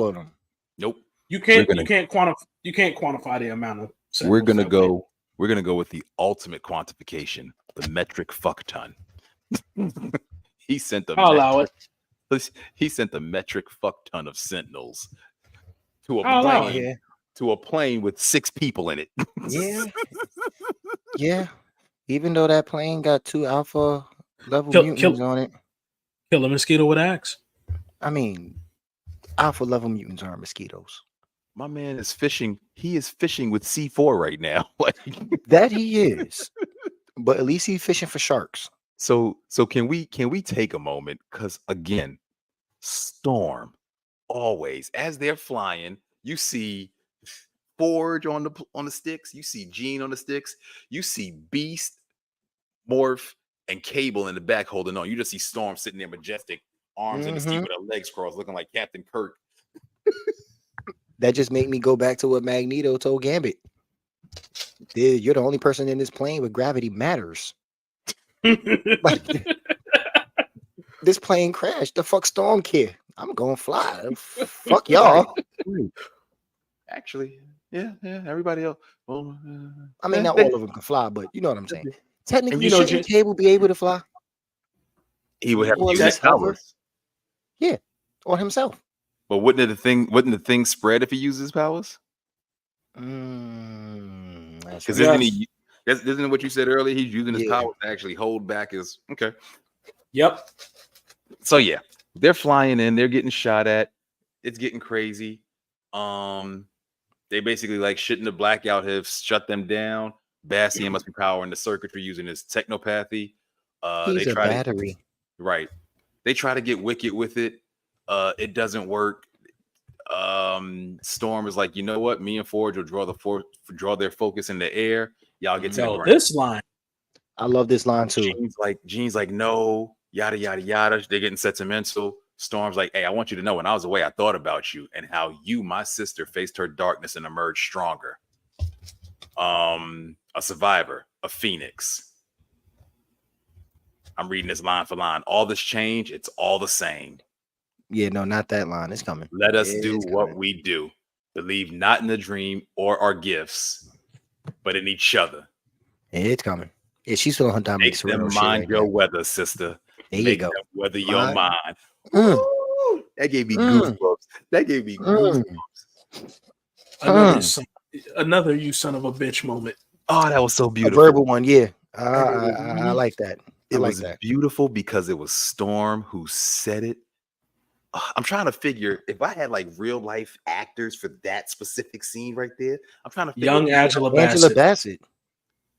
of them. Nope. You can't quantify the amount of. We're gonna go with the ultimate quantification, the metric fuck ton. He sent the metric fuck ton of Sentinels to a plane with 6 people in it. Yeah. Even though that plane got 2 alpha level mutants on it. Kill a mosquito with an axe. I mean, alpha level mutants aren't mosquitoes. My man is fishing. He is fishing with C4 right now. That he is. But at least he's fishing for sharks. So can we take a moment? Because again, Storm, always as they're flying, you see Forge on the sticks, you see Jean on the sticks, you see Beast, Morph, and Cable in the back holding on. You just see Storm sitting there, majestic, arms in the seat with her legs crossed, looking like Captain Kirk. That just made me go back to what Magneto told Gambit. Dude, you're the only person in this plane where gravity matters. Like, this plane crashed. The fuck Storm care? I'm gonna fly. Fuck y'all. Actually, yeah. Everybody else. Well, I mean, not all of them can fly, but you know what I'm saying. Technically, shouldn't Cable be able to fly? He would have to use his powers. Yeah, or himself. But wouldn't the thing spread if he uses his powers? Because Isn't what you said earlier? He's using his Yeah. power to actually hold back his. Okay. Yep. So yeah, they're flying in. They're getting shot at. It's getting crazy. They basically like shit in the blackout have shut them down. Bastian must be powering the circuitry using his technopathy. They He's a try battery. right. They try to get Wicked with it. It doesn't work. Storm is like, you know what? Me and Forge will draw their focus in the air. Y'all get to the Yo, ground. this line. I love this line too. Jean's like, no, yada yada yada. They're getting sentimental. Storm's like, hey, I want you to know when I was away, I thought about you and how you, my sister, faced her darkness and emerged stronger. A survivor, a phoenix. I'm reading this line for line. All this change, it's all the same. Yeah, no, not that line. It's coming. Let us It's do what coming. we do. Believe not in the dream or our gifts, but in each other. It's coming. Yeah, she's feeling her Dominic Make them Serrano shit mind right your now. weather, sister. There you Make go. them weather your mind. Mm, Woo! That gave me Mm. goosebumps. That gave me mm. goosebumps. Another you son of a bitch moment. Oh, that was so A beautiful. verbal one, yeah. it I was- like that. It I like was that. beautiful because it was Storm who said it. I'm trying to figure if I had like real life actors for that specific scene right there. I'm trying to figure Young who- Angela Angela Bassett. Bassett.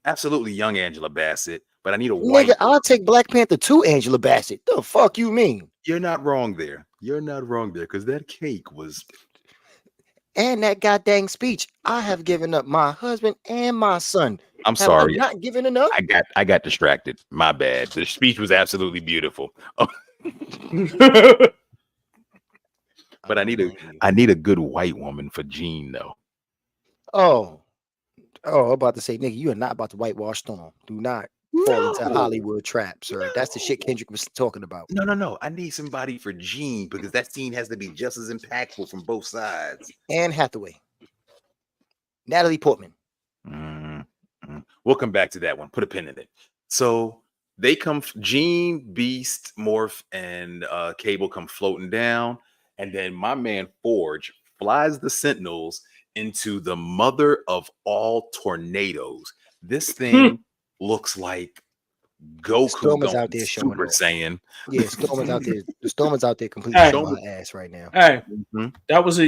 absolutely young Angela Bassett, but I need a white. Nigga, I'll take Black Panther to Angela Bassett. The fuck you mean? You're not wrong there. You're not wrong there because that cake was. And that goddamn speech. I have given up my husband and my son. I'm Have sorry. I not given enough? I got distracted. My bad. The speech was absolutely beautiful. But I need a good white woman for Jean though. Oh, I'm about to say, nigga, you are not about to whitewash Storm. Do not fall into Hollywood trap, sir. That's the shit Kendrick was talking about. No. I need somebody for Jean because that scene has to be just as impactful from both sides. Anne Hathaway, Natalie Portman. We'll come back to that one. Put a pin in it. So they come, Jean, Beast, Morph, and Cable come floating down. And then my man Forge flies the Sentinels into the mother of all tornadoes. This thing looks like Goku Storm is going out there showing Super off. Saiyan. Yeah, Storm is out there. The Storm is out there completely Hey. showing her ass right now. Hey, Mhm. that was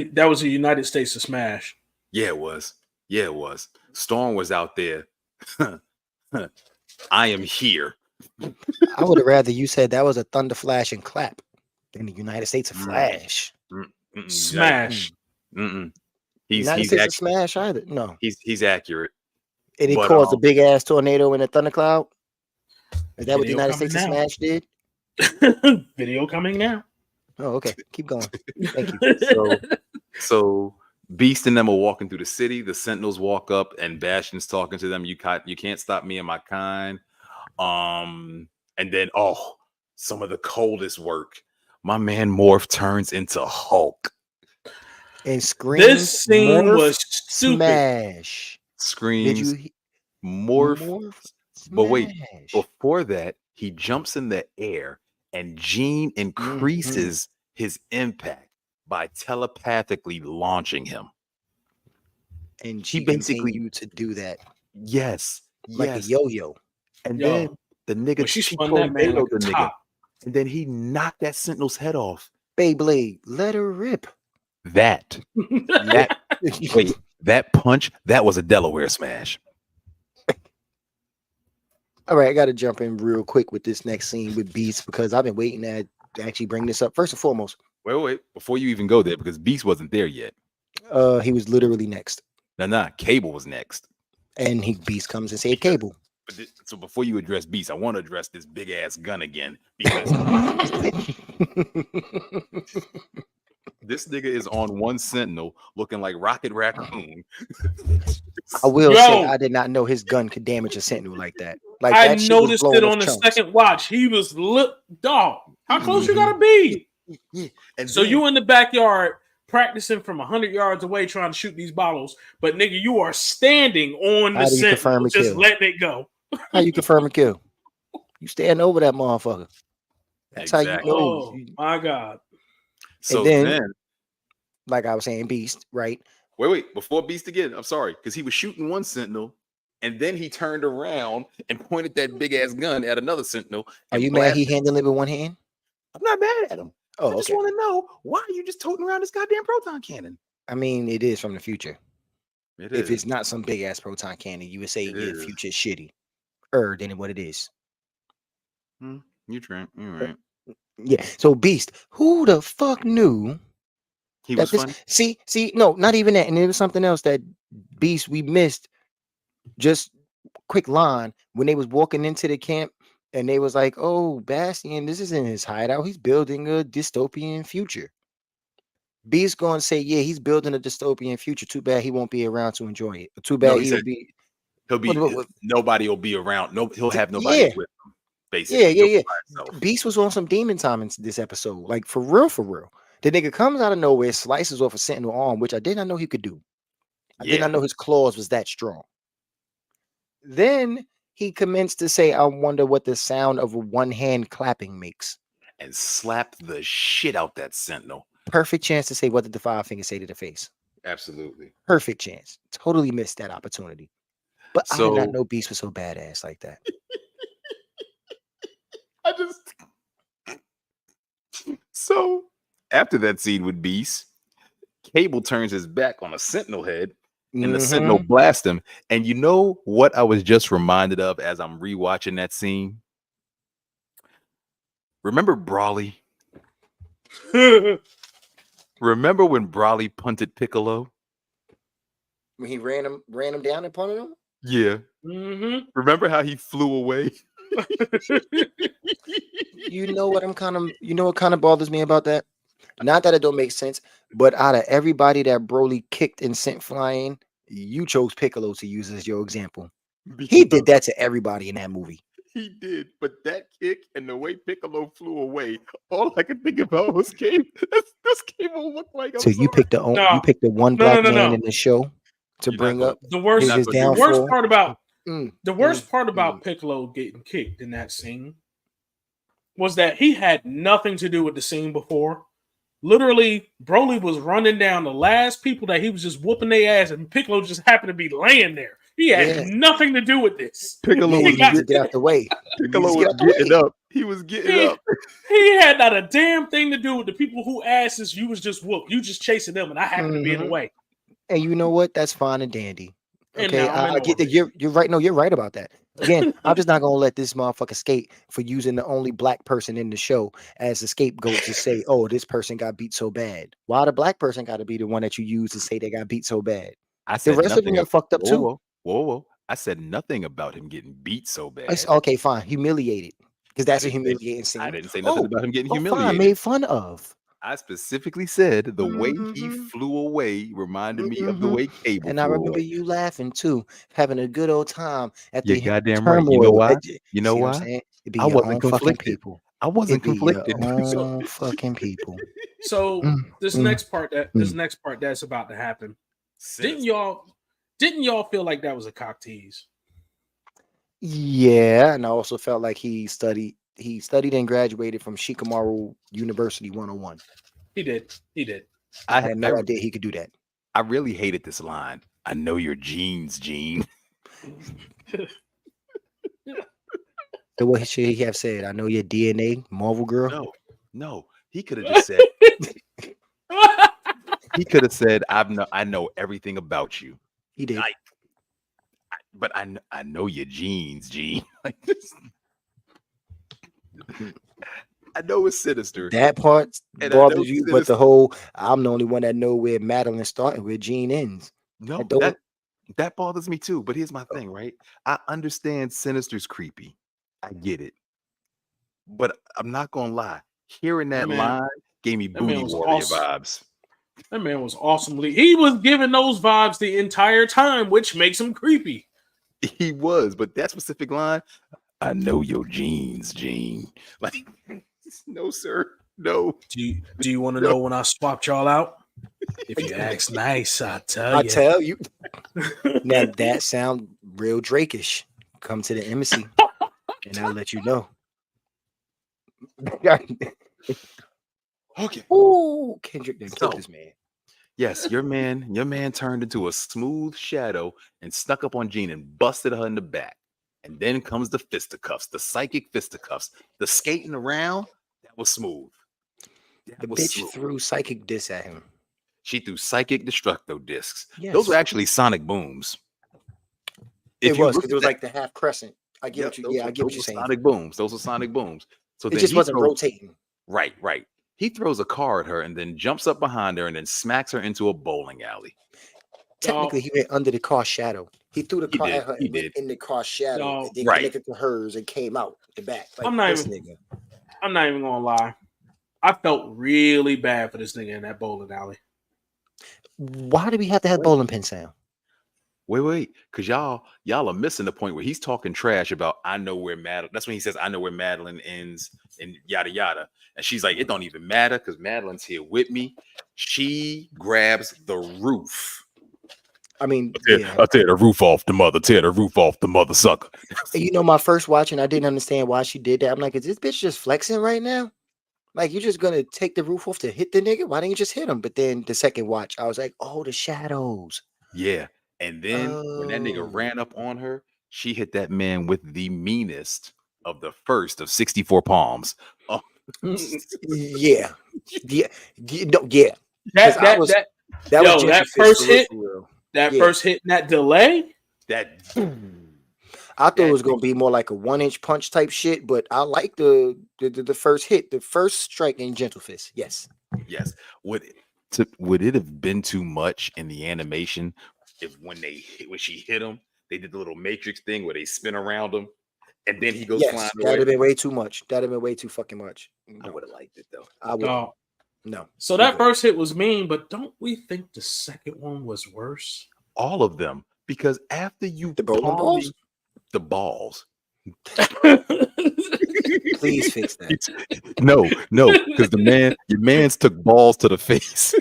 a United States of Smash. Yeah, it was. Storm was out there. I am here. I would have rather you said that was a Thunder Flash and clap than the United States of Flash. Smash. He's United States of accurate. Smash either. No. He's accurate. And it But, caused a big ass tornado in a thundercloud. Is that what the Video United States of coming now. Smash did? Video coming now. Oh, okay. Keep going. Thank you. So Beast and them are walking through the city. The Sentinels walk up, and Bastion's talking to them. You can't stop me and my kind. And then some of the coldest work. My man Morph turns into Hulk. And screams. This scene Morph, was stupid. Smash. Did Screams you Morph. But wait, Smash. before that, he jumps in the air, and Jean increases his impact by telepathically launching him. And He she basically- continued to do that Yes, like a yo-yo. And Yo, then the nigga when she she spun that man tornadoed like a the nigga, top. and then he knocked that Sentinel's head off. Beyblade, let her rip. That wait, that punch, that was a Delaware smash. All right, I got to jump in real quick with this next scene with Beast because I've been waiting to actually bring this up. First and foremost, Wait, before you even go there, because Beast wasn't there yet. he was literally next, Nah, Cable was next. and Beast comes and saved Cable. So before you address Beast, I want to address this big ass gun again because this nigga is on one Sentinel looking like Rocket Raccoon. I will Yo. say I did not know his gun could damage a Sentinel like that. Like I that shit was noticed blowing it off on the chunks. second watch. He was dog. How close you gotta be? And So then- you in the backyard practicing from 100 yards away trying to shoot these bottles, but nigga, you are standing on the How do you confirm Sentinel, a just kill? letting it go. How you confirm a kill? You stand over that motherfucker. That's how Exactly. you know. Oh my god. so then- then Like I was saying, Beast, right? wait, before Beast again, I'm sorry, because he was shooting one Sentinel, and then he turned around and pointed that big ass gun at another Sentinel. Are And you mad he blasted. handled it with one hand? I'm not mad at him. Oh, I just okay. want to know, why are you just toting around this goddamn proton cannon? I mean, it is from the future. It If it's is. not some big ass proton cannon, you would say It yeah, is. future is shitty. Than what it is. You're right. Yeah. So Beast, who the fuck knew He that was this? funny. See, no, not even that. And there was something else that Beast we missed. Just quick line when they was walking into the camp, and they was like, "Oh, Bastion, this isn't his hideout. He's building a dystopian future." Beast gonna say, "Yeah, he's building a dystopian future. Too bad he won't be around to enjoy it. Too No, bad he he'll said be." he'll be nobody will be around. No, he'll have nobody Yeah, with him. Basically, yeah. he'll be by himself. Beast was on some demon time in this episode, like for real, for real. The nigga comes out of nowhere, slices off a sentinel arm, which I did not know he could do. I did not know his claws was that strong. Then he commenced to say, "I wonder what the sound of a one hand clapping makes." And slapped the shit out that Sentinel. Perfect chance to say, "What did the five fingers say to the face?" Absolutely. Perfect chance. Totally missed that opportunity. But I did not So know Beast was so badass like that. I just so after that scene with Beast, Cable turns his back on a Sentinel head, and the Sentinel blasts him. And you know what I was just reminded of as I'm rewatching that scene? Remember Brawley? Remember when Brawley punted Piccolo? When he ran him down and punted him? Yeah. Remember how he flew away? You know what kind of bothers me about that? Not that it don't make sense, but out of everybody that Broly kicked and sent flying, you chose Piccolo to use as your example. He did that to everybody in that movie. He did, but that kick and the way Piccolo flew away, all I could think about was Cable. This Cable looked like. You picked the one black man in the show to bring up the worst part about Piccolo getting kicked in that scene was that he had nothing to do with the scene before. Literally, Broly was running down the last people that he was just whooping their ass, and Piccolo just happened to be laying there. He had nothing to do with this. Piccolo was to get out the way. Piccolo was getting up. He was getting up. He had not a damn thing to do with the people who asses you was just whooped. You just chasing them, and I happened to be in the way. And you know what? That's fine and dandy. Okay, I get that. You're right. No, you're right about that. Again, I'm just not gonna let this motherfucker skate for using the only black person in the show as a scapegoat to say, "Oh, this person got beat so bad." Why the black person got to be the one that you use to say they got beat so bad? I said the rest of them got fucked up too. Whoa! I said nothing about him getting beat so bad. Okay, fine. Humiliated, because that's a humiliating scene. I didn't say nothing about him getting humiliated. Fine, made fun of. I specifically said the way he flew away reminded me of the way Cable. And I remember you laughing too, having a good old time at the goddamn right. You know why? You know why? I wasn't conflicted. People. I wasn't conflicted. Your fucking people. So this next part that's about to happen. Didn't y'all feel like that was a cock tease? Yeah, and I also felt like he studied and graduated from Shikamaru University 101. He did. I had no idea he could do that. I really hated this line. I know your genes, Gene. So what should he have said? I know your DNA, Marvel girl. No. He could have just said. He could have said, I know everything about you. He did. But I know your genes, Gene. Like this. I know it's sinister. That part bothers you, but the whole I'm the only one that know where Madeline started, where Gene ends. No, that bothers me too. But here's my thing, right? I understand Sinister's creepy. I get it. But I'm not gonna lie. Hearing that line gave me Booty Warrior vibes. That man was awesomely. He was giving those vibes the entire time, which makes him creepy. He was, but that specific line, I know your genes, Gene. Like, no, sir. No. Do you want to know when I swapped y'all out? If you ask nice, I'll tell you. Now that sound real Drake-ish. Come to the embassy and I'll let you know. Okay. Ooh, Kendrick didn't kill this man. Yes, your man turned into a smooth shadow and snuck up on Jean and busted her in the back. And then comes the fisticuffs, the psychic fisticuffs, the skating around. That was smooth. The That was bitch smooth. threw psychic diss at him. She threw psychic destructo discs. Yes. Those were actually sonic booms. It you was look because at it was that- like the half crescent. I get Yep, what you. those Yeah, were- I get what those you're were saying. Sonic booms. Those were sonic booms. So It then just he wasn't throws- rotating. Right. He throws a car at her and then jumps up behind her and then smacks her into a bowling alley. Technically, he went under the car shadow. He threw the He car did, at her he and went did. in the car shadow, No. and then Right. connected to hers and came out the back. Like, I'm not this even- nigga. I'm not even gonna lie. I felt really bad for this nigga in that bowling alley. Why do we have to have bowling pin sound? Wait, because y'all are missing the point where he's talking trash about I know where Madeline. That's when he says I know where Madeline ends and yada yada. And she's like, it don't even matter because Madeline's here with me. She grabs the roof. I mean, I tear the roof off the mother. Tear the roof off the mother sucker. And you know, my first watching, I didn't understand why she did that. I'm like, is this bitch just flexing right now? Like, you're just gonna take the roof off to hit the nigga? Why didn't you just hit him? But then the second watch, I was like, oh, the shadows. Yeah. And then when that nigga Oh. ran up on her, she hit that man with the meanest of the first of 64 palms. Oh, Yeah, yeah, no, yeah. That 'Cause I was- that That Yo, was that Gentle Fist first for real, hit- for real. that Yeah. first hit and that delay. that I thought it that was gonna be more like a 1-inch punch type shit, but I like the first hit, the first strike in Gentle Fist. Yes. yes. Would it have been too much in the animation if when she hit him, they did the little Matrix thing where they spin around him and then he goes Yes, flying that'd away? have been way too much. That'd have been way too fucking much. I No, would have liked it though. I would. Oh, No. so that first hit was mean, but don't we think the second one was worse? All of them, because after you The bowling palm balls? me- the balls. Please fix that. No, because your man's took balls to the face.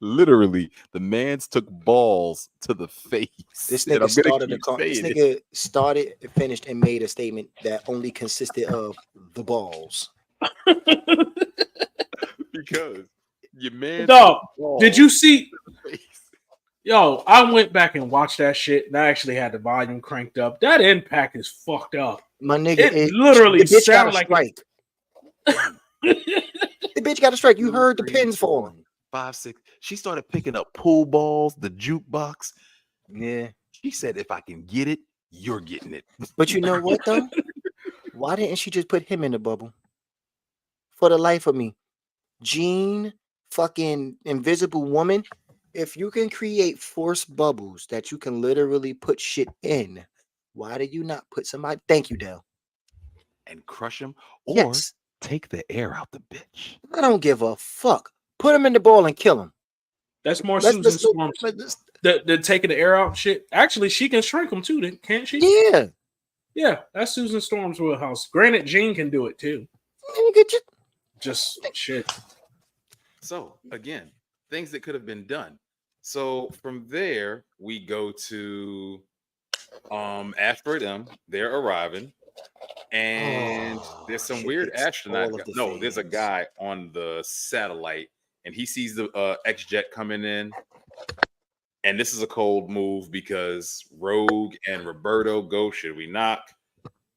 Literally, the man's took balls to the face. This And nigga I'm gonna started keep this saying it. nigga started, finished, and made a statement that only consisted of the balls. Because your man. Dog, took balls Did you see? to the face. Yo, I went back and watched that shit, and I actually had the volume cranked up. That impact is fucked up. My nigga, It literally the bitch got a sound like strike. The bitch got a strike. You heard the pins falling. 5, 6. She started picking up pool balls, the jukebox. Yeah, She said, "If I can get it, you're getting it." but you know what though? Why didn't she just put him in the bubble? For the life of me, Jean, fucking Invisible Woman. If you can create forced bubbles that you can literally put shit in, why do you not put somebody? Thank you, Dell. And crush him, or Yes, take the air out the bitch. I don't give a fuck. Put him in the ball and kill him. That's more Let's- Susan let's go- Storms. let's- The taking the air out shit. Actually, she can shrink them too, can't she? Yeah, Yeah, that's Susan Storm's wheelhouse. Granted, Jean can do it too. nigga, Just shit. So again, things that could have been done. So from there, we go to Asteroid M. They're arriving, and there's some shit weird hits astronaut. all of the No, there's a fans. guy on the satellite, and he sees the X-Jet coming in. And this is a cold move because Rogue and Roberto go, should we knock?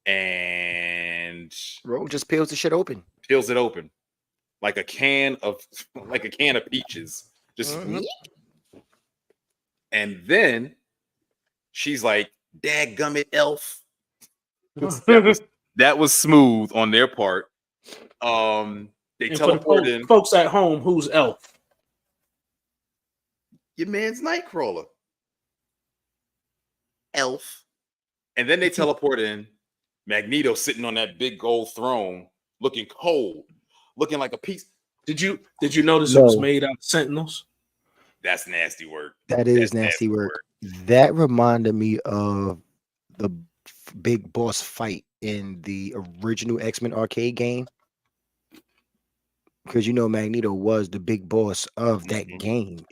And Rogue just peels the shit open. peels it open like a can of peaches. Just Mhm. and then she's like, "Dadgummit, elf." That was smooth on their part. They And for the teleport in folks at home, who's Elf? your man's Nightcrawler. Elf. And then they teleport in Magneto sitting on that big gold throne, looking cold, looking like a piece. Did you notice it was No. made out of Sentinels? That's nasty work. That is That's nasty work. That reminded me of the big boss fight in the original X-Men arcade game. Because you know Magneto was the big boss of that Mhm. game.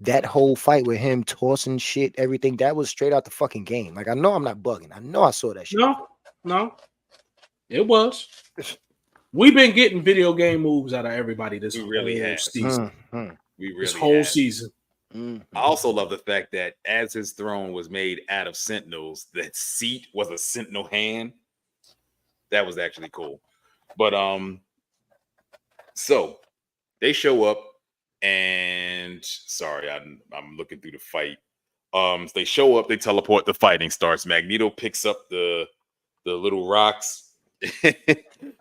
That whole fight with him tossing shit, everything, that was straight out the fucking game. Like, I know I'm not bugging. I know I saw that shit. No, it was. We've been getting video game moves out of everybody this We really whole have. season. We This really whole have. season. I also love the fact that as his throne was made out of sentinels, that seat was a sentinel hand. That was actually cool. But so they show up, and sorry, I'm looking through the fight. They show up, they teleport, the fighting starts. Magneto picks up the little rocks,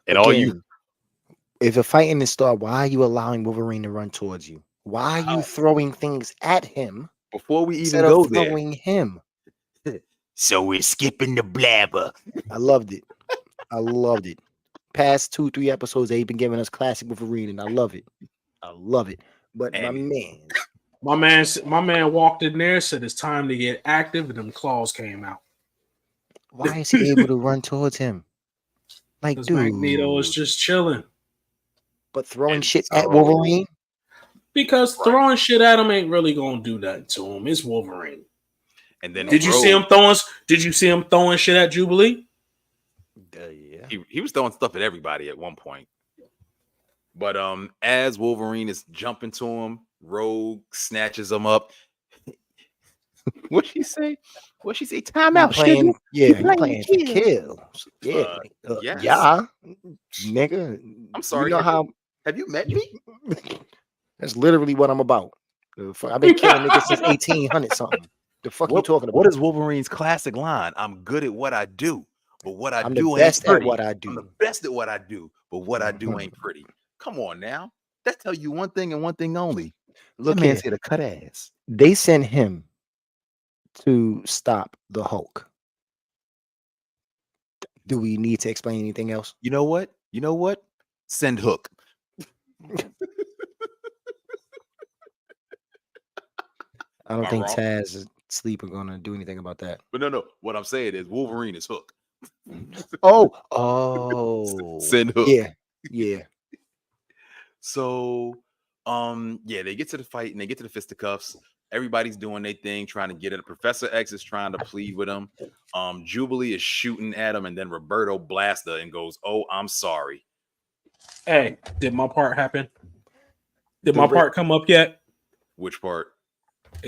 and all you. If a fighting is start, why are you allowing Wolverine to run towards you? Why are you throwing things at him Before we even instead go of there, throwing him? so we're skipping the blabber. I loved it. I loved it. Past 2-3 episodes, they've been giving us classic Wolverine, and I love it. I love it. But And- my man walked in there, said it's time to get active, and them claws came out. why is he able to run towards him? Like, Because dude, Magneto is just chilling. but throwing And shit at so- Wolverine? Because throwing shit at him ain't really gonna do nothing to him. It's Wolverine. And then Did you see him throwing? Did you see him throwing shit at Jubilee? Yeah. He was throwing stuff at everybody at one point. But as Wolverine is jumping to him, Rogue snatches him up. What'd she say? What'd she say? Time out, Playing, sugar. yeah, You you playing for kills. kills. Yeah, Yes. yeah, nigga. I'm sorry. You know how Have you met me? that's literally what I'm about. I've been killing niggas since 1800 something. The fuck you talking about? What is Wolverine's classic line? I'm good at what I do, but what I I'm do the ain't best at pretty. what I I'm do. the best at what I do, but what I do ain't pretty. Come on now. That tell you one thing and one thing only. Look That here. man's here to cut ass. They sent him to stop the Hulk. Do we need to explain anything else? You know what? You know what? Send Hook. I don't Am I think wrong? Taz and Sleep are gonna do anything about that. But no. What I'm saying is Wolverine is Hook. Oh, Send Hook. yeah. So, yeah, they get to the fight and they get to the fisticuffs. Everybody's doing their thing, trying to get it. Professor X is trying to plead with him. Jubilee is shooting at him, and then Roberto blasts her and goes, "Oh, I'm sorry." Hey, did my part happen? Did The my ra- part come up yet? Which part?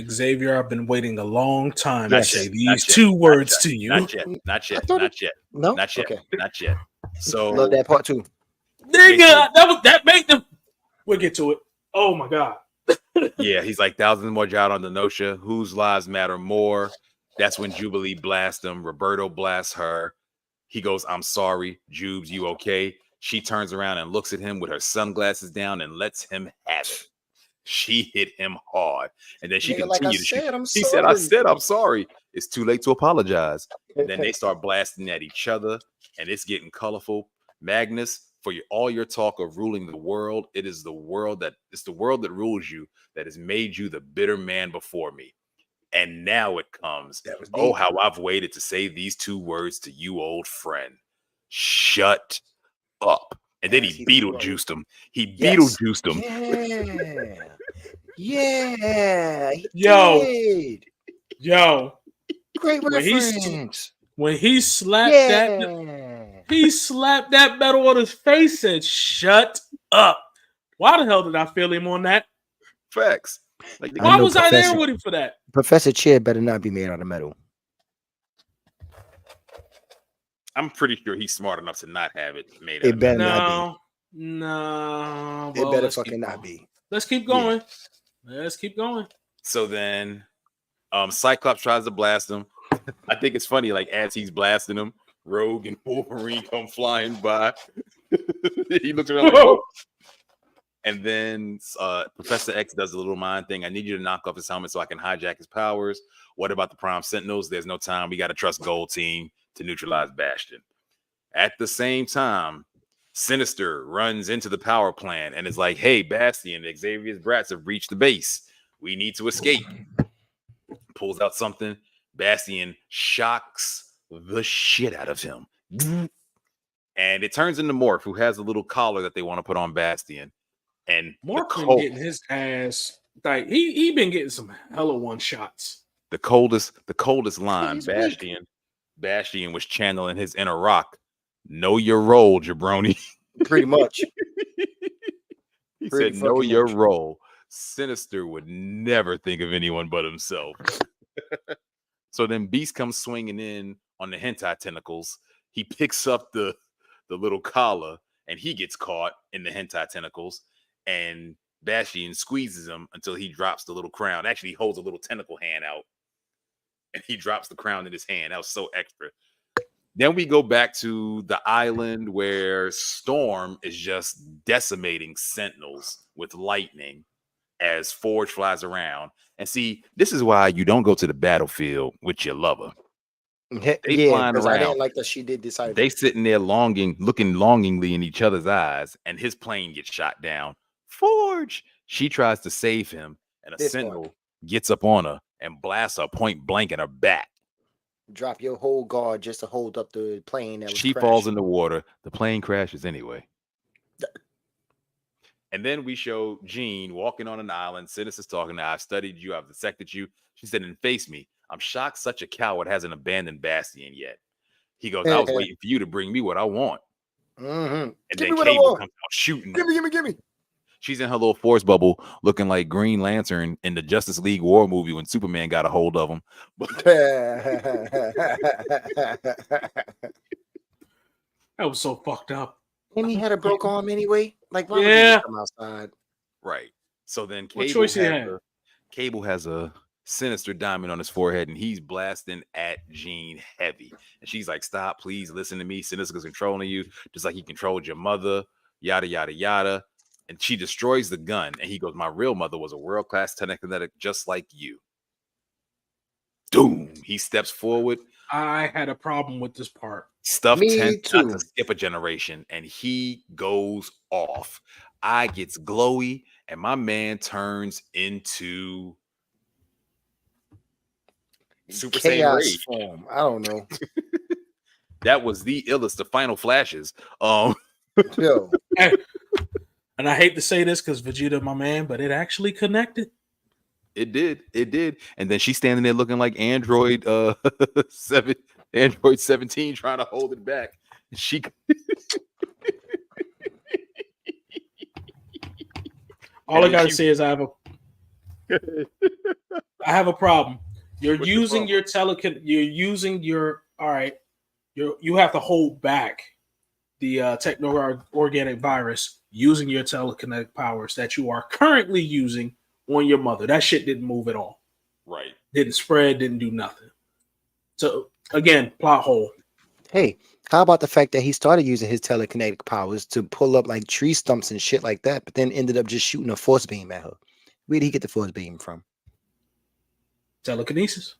Xavier, I've been waiting a long time Yes. to say Not these yet, two not words yet, to you. Not yet. Not yet. thought Not yet. No, Not yet. Okay, Not yet. So love that part too. Nigga, that made them. We'll get to it. Oh my god. yeah, he's like thousands more out on the Notia. Whose lives matter more? That's when Jubilee blasts him. Roberto blasts her. He goes, "I'm sorry, Jubes, you okay?" She turns around and looks at him with her sunglasses down and lets him have it. She hit him hard, and then she Nigga, like I continued to shoot. said, I'm He said, "I sorry." said I'm sorry." It's too late to apologize. And then they start blasting at each other, and it's getting colorful. Magnus, for all your talk of ruling the world, it's the world that rules you, that has made you the bitter man before me. And now it comes. That was Oh, deep. how I've waited to say these two words to you, old friend. Shut up. And then Yes, he he did. Beetlejuiced him. He Yes. Beetlejuiced him. Yeah. He Yo. did. Yo, Great When he's- reference. when he slapped that, Yeah. he slapped that metal on his face and shut up. Why the hell did I feel him on that? Facts. Like, I Why know was I there Professor- with him for that? Professor Chair better not be made out of metal. I'm pretty sure he's smart enough to not have it made. out It of better metal. No. It Well, better let's keep fucking not going. be. Let's keep going. Let's keep going. So then Cyclops tries to blast him. I think it's funny, like as he's blasting him, Rogue and Wolverine come flying by. He looks around like, "Whoa." And then Professor X does a little mind thing. I need you to knock off his helmet so I can hijack his powers. What about the Prime Sentinels? There's no time. We got to trust Gold Team to neutralize Bastion. At the same time, Sinister runs into the power plant and is like, "Hey, Bastion, Xavier's brats have reached the base. We need to escape." Pulls out something. Bastion shocks the shit out of him. And it turns into Morph, who has a little collar that they want to put on Bastion. And Mark been getting his ass like he been getting some hella one shots. the coldest line, He's weak. Bastion was channeling his inner rock. Know your role, jabroni. Pretty much. He Pretty said, "Know fucking your much. role." Sinister would never think of anyone but himself. So then Beast comes swinging in on the hentai tentacles. He picks up the little collar and he gets caught in the hentai tentacles. And Bastion squeezes him until he drops the little crown. Actually, he holds a little tentacle hand out and he drops the crown in his hand. That was so extra. Then we go back to the island where Storm is just decimating Sentinels with lightning as Forge flies around. And see, this is why you don't go to the battlefield with your lover. They Yeah, flying because I around. didn't like that she did decide. They sitting there looking longingly in each other's eyes, and his plane gets shot down. Forge! She tries to save him, and a This Sentinel gets up on her and blasts her point blank in her back. Drop your whole guard just to hold up the plane. That was She falls in the water. The plane crashes anyway. And then we show Jean walking on an island. Sinister's talking to her. I've studied you. I've dissected you. She said, and face me. I'm shocked such a coward hasn't abandoned Bastion yet. He goes, I was waiting for you to bring me what I want. Mm-hmm. And then Cable comes out shooting. Give me. She's in her little force bubble looking like Green Lantern in the Justice League War movie when Superman got a hold of him. That was so fucked up. And he had a broke arm anyway. Like, why would Yeah. he come outside? Right. So then What choice he had? Cable has a sinister diamond on his forehead and he's blasting at Jean heavy. And she's like, stop, please listen to me. Sinister's controlling you just like he controlled your mother, yada, yada, yada. And she destroys the gun. And he goes, my real mother was a world-class telekinetic just like you. Doom. He steps forward. I had a problem with this part. Stuff Me tends not too. to skip a generation, and he goes off. Eye gets glowy, and my man turns into Super Saiyan Chaos Rage. form. I don't know. That was the illest of Final Flashes. Yo, And I hate to say this because Vegeta, my man, but it actually connected. It did. And then she's standing there looking like Android 17 trying to hold it back. She All I gotta say is I have a problem. You're What's the using problem? you have to hold back the techno-organic virus using your telekinetic powers that you are currently using on your mother. That shit didn't move at all. right. Didn't spread, didn't do nothing. So again, plot hole. hey, how about the fact that he started using his telekinetic powers to pull up like tree stumps and shit like that, but then ended up just shooting a force beam at her? Where did he get the force beam from? Telekinesis.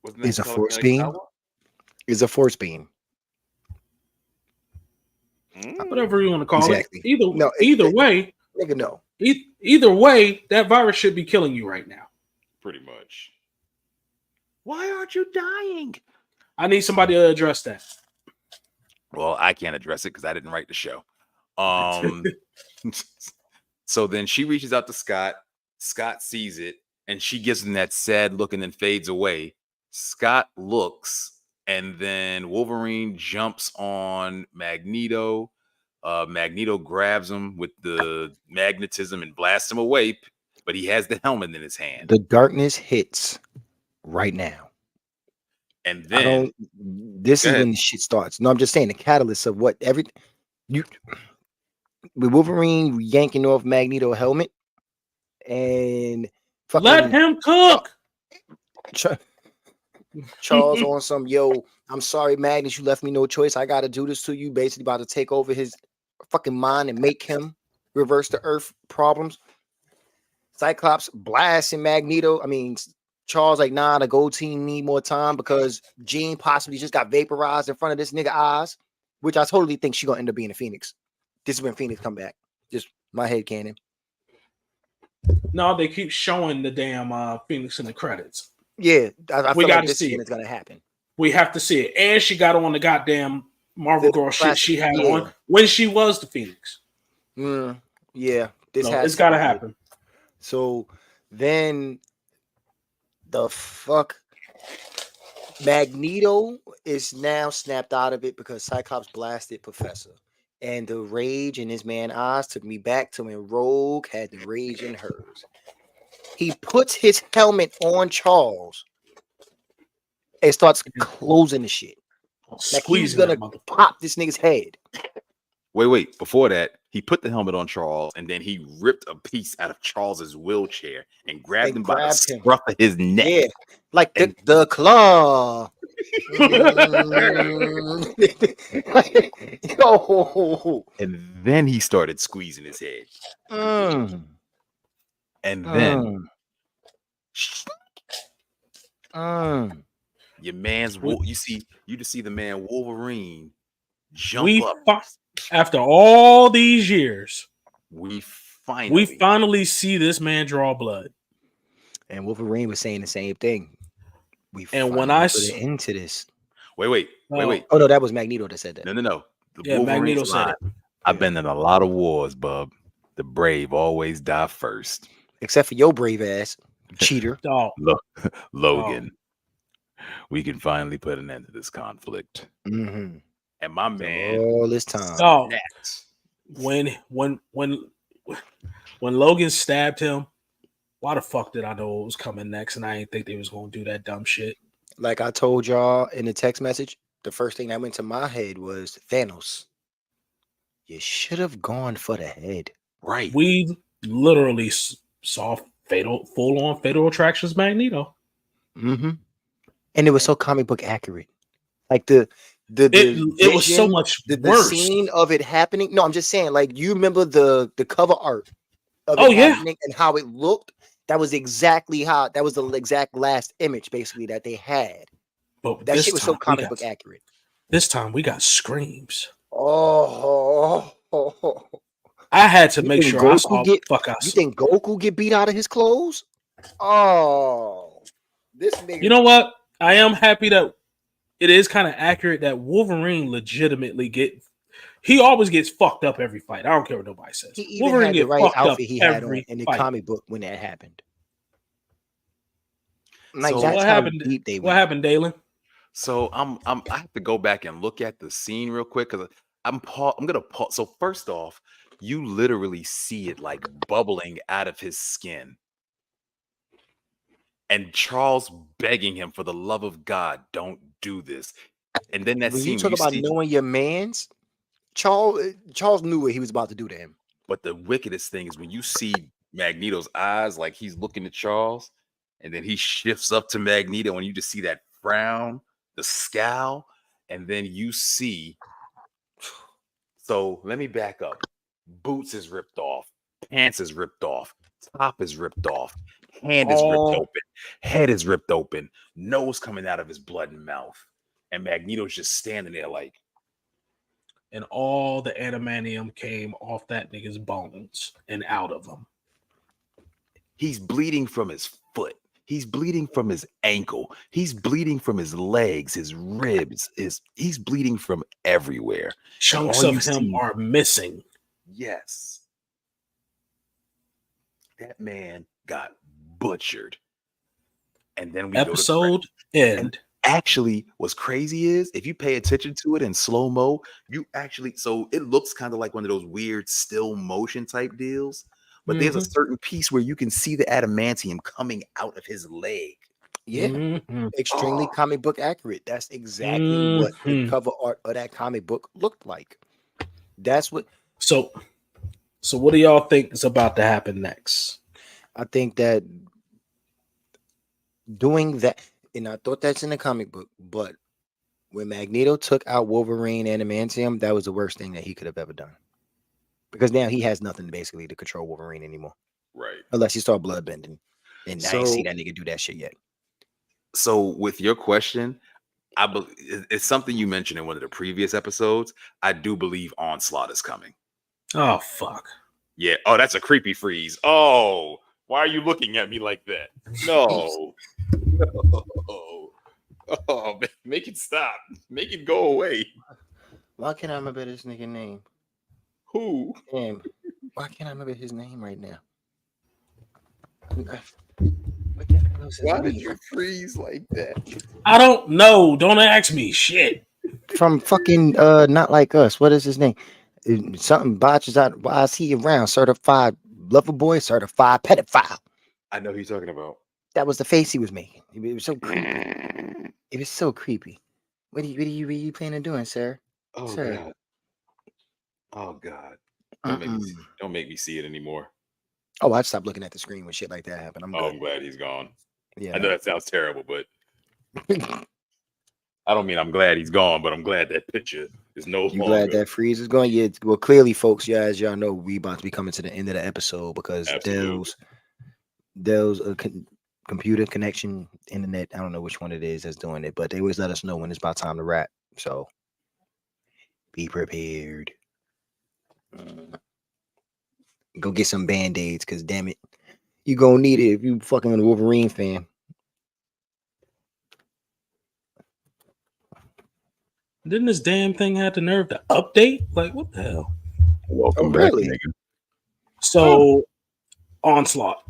Wasn't that Is a force telekinetic beam? power? Is a force beam. Whatever you want to call Exactly. it. Either way, Nigga, no. either way, that virus should be killing you right now. Pretty much. Why aren't you dying? I need somebody to address that. Well, I can't address it because I didn't write the show. So then she reaches out to Scott. Scott sees it and she gives him that sad look and then fades away. Scott looks and then Wolverine jumps on Magneto. Magneto grabs him with the magnetism and blasts him away, but he has the helmet in his hand. The darkness hits right now. And then This is when the shit starts. No, I'm just saying the catalyst of what with Wolverine yanking off Magneto helmet and fucking Let him cook. Charles on some, yo, I'm sorry, Magnus, you left me no choice. I got to do this to you. Basically about to take over his fucking mind and make him reverse the Earth problems. Cyclops blasting Magneto. I mean, Charles like, nah, the gold team need more time because Jean possibly just got vaporized in front of this nigga eyes, which I totally think she gonna end up being a Phoenix. This is when Phoenix come back. Just my head canon. No, they keep showing the damn Phoenix in the credits. Yeah, I We feel gotta like this see is when it. it's gonna happen. We have to see it. And she got on the goddamn Marvel The Girl shit classic, she had yeah. on when she was the Phoenix. Yeah, So it's got to happen. So then the fuck Magneto is now snapped out of it because Cyclops blasted Professor. And the rage in this man's eyes took me back to when Rogue had the rage in hers. He puts his helmet on Charles and starts closing the shit. Like he was Squeezing gonna that motherfucker. pop this nigga's head. Wait. Before that, he put the helmet on Charles, and then he ripped a piece out of Charles's wheelchair and grabbed him by the grabbed him. scruff of his neck. Yeah, like And- the claw. Yo. And then he started squeezing his head. Mm, And then mm. your man's you just see the man Wolverine jump We up. after all these years, We we finally see this man draw blood. And Wolverine was saying the same thing. And when I put it into this, wait. oh no, that was Magneto that said that. No. Yeah, Magneto said it. I've been in a lot of wars, bub. The brave always die first. Except for your brave ass, cheater. Dog. Logan, we can finally put an end to this conflict. Mm-hmm. And my man, All this time. Dog. next. When Logan stabbed him, why the fuck did I know it was coming next? And I didn't think they was gonna do that dumb shit. Like I told y'all in the text message, the first thing that went to my head was Thanos. You should have gone for the head. Right. We literally saw full on Fatal Attractions Magneto. Mm-hmm. And it was so comic book accurate. Like it was so vision, much the worse. scene of it happening. No, I'm just saying, like, you remember the cover art of Oh, it yeah. happening and how it looked. That was exactly how that was the exact last image basically that they had. But That this shit was so time comic book accurate. This time we got screams. Oh, I had to You make think sure I Goku saw get- fuck you us. think Goku get beat out of his clothes? Oh, this nigga. You know what? I am happy that it is kind of accurate that Wolverine legitimately he always gets fucked up every fight. I don't care what nobody says. he even Wolverine had the get right fucked up outfit he had on every in the fight. comic book when that happened. Like So that's what how happened- deep they What went. happened, Dalen? So I have to go back and look at the scene real quick because I'm gonna pause. So first off, you literally see it like bubbling out of his skin. And Charles begging him for the love of God, don't do this. And then that When scene you talk you about see, knowing your man's, Charles knew what he was about to do to him. but the wickedest thing is when you see Magneto's eyes, like he's looking at Charles, and then he shifts up to Magneto, and you just see that frown, the scowl, and then you see. So let me back up. Boots is ripped off, pants is ripped off, top is ripped off, hand is ripped open, head is ripped open, nose coming out of his blood and mouth, and Magneto's just standing there like, And all the adamantium came off that nigga's bones and out of him. he's bleeding from his foot. He's bleeding from his ankle. He's bleeding from his legs, his ribs. He's bleeding from everywhere. Chunks all of you him see- are missing. Yes. That man got butchered. And then we Episode end. actually what's crazy is if you pay attention to it in slow-mo, so it looks kind of like one of those weird still motion type deals. But there's a certain piece where you can see the adamantium coming out of his leg. Yeah, Mhm. extremely Oh. comic book accurate. That's exactly what the Mhm. cover art of that comic book looked like. That's what So what do y'all think is about to happen next? I think that doing that, and I thought that's in the comic book, but when Magneto took out Wolverine and adamantium, that was the worst thing that he could have ever done. Because now he has nothing basically to control Wolverine anymore, Right. unless he start bloodbending. And I ain't So- see that nigga do that shit yet. So with your question, it's something you mentioned in one of the previous episodes. I do believe Onslaught is coming. Oh fuck. Yeah. Oh, that's a creepy freeze. Oh, why are you looking at me like that? No. No. Oh, make it stop. Make it go away. Why can't I remember this nigga name? Who? Damn. Why can't I remember his name right now? Why did you freeze like that? I don't know. Don't ask me. Shit. From fucking Not Like Us? What is his name? Something botches out. Why is he around? Certified lover boy, certified pedophile. I know who you're talking about. That was the face he was making. It was so creepy. It was so creepy. What are you planning on doing, sir? Oh Sir. God. Oh God. Mm-mm. Don't make me see it anymore. Oh, I stopped looking at the screen when shit like that happened. I'm Oh, good. I'm glad he's gone. Yeah. I know that sounds terrible, but I don't mean I'm glad he's gone, but I'm glad that picture is no You longer. glad that freeze is going? Yeah. Well, clearly, folks, yeah, as y'all know, we about to be coming to the end of the episode because Absolutely. Dell's computer connection, internet. I don't know which one it is that's doing it, but they always let us know when it's about time to wrap. So be prepared. Go get some band-aids, because damn it, you gonna need it if you fucking a Wolverine fan. Didn't this damn thing have the nerve to update? Like, what the hell? Welcome back, really? nigga. So, Onslaught.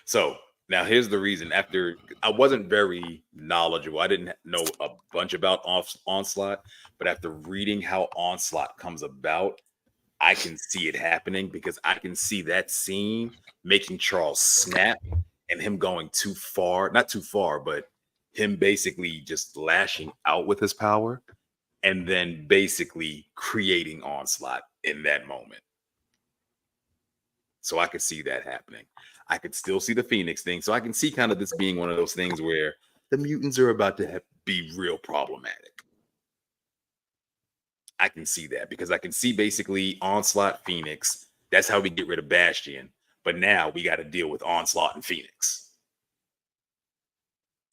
So now here's the reason. After I wasn't very knowledgeable, I didn't know a bunch about Onslaught, but after reading how Onslaught comes about, I can see it happening because I can see that scene making Charles snap and him going too far, not too far, but him basically just lashing out with his power and then basically creating Onslaught in that moment. So I could see that happening. I could still see the Phoenix thing. So I can see kind of this being one of those things where the mutants are about to be real problematic. I can see that because I can see basically Onslaught, Phoenix. That's how we get rid of Bastion. But now we got to deal with Onslaught and Phoenix.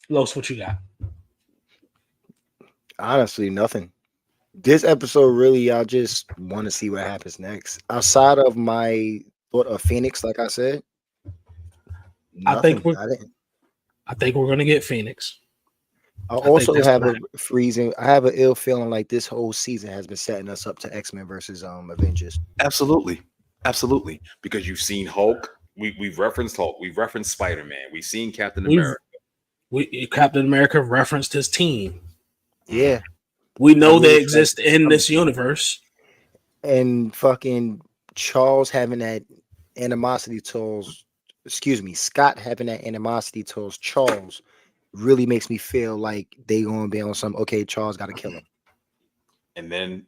Los, what you got? Honestly, nothing. This episode really, I just want to see what happens next. Outside of my thought of Phoenix, like I said, I think nothing. I think we're gonna get Phoenix. I also that's have what a freezing. I have an ill feeling like this whole season has been setting us up to X-Men versus Avengers. Absolutely. Because you've seen Hulk. We've referenced Hulk. We've referenced Spider-Man. We've seen Captain America. Captain America referenced his team. Yeah. We know they exist in this universe. And fucking Charles having that animosity towards, Scott having that animosity towards Charles really makes me feel like they gonna be on some, okay, Charles gotta kill him. And then,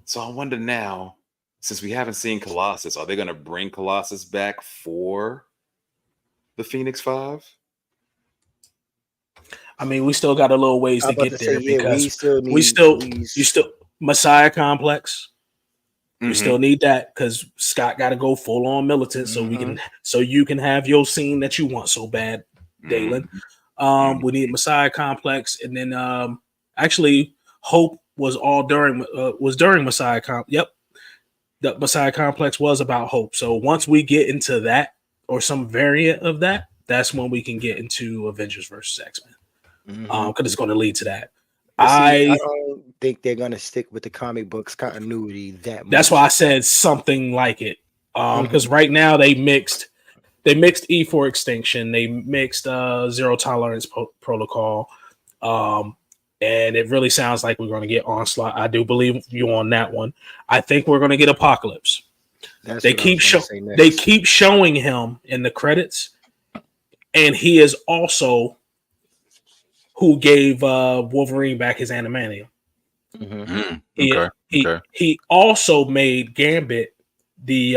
so I wonder now, since we haven't seen Colossus, are they gonna bring Colossus back for the Phoenix 5? I mean, we still got a little ways to get there because we still Messiah Complex. We still need that because Scott got to go full on militant so you can have your scene that you want so bad, Dalen. We need Messiah Complex, and then actually Hope was during Messiah Complex. Yep, the Messiah Complex was about Hope. So once we get into that or some variant of that, that's when we can get into Avengers versus X-Men. Because it's going to lead to that. I don't think they're going to stick with the comic books continuity that much. That's why I said something like it. Because right now they mixed E for Extinction, they mixed Zero Tolerance Protocol, and it really sounds like we're going to get Onslaught. I do believe you on that one. I think we're going to get Apocalypse. They keep showing him in the credits, and he is also who gave Wolverine back his adamantium. He also made Gambit the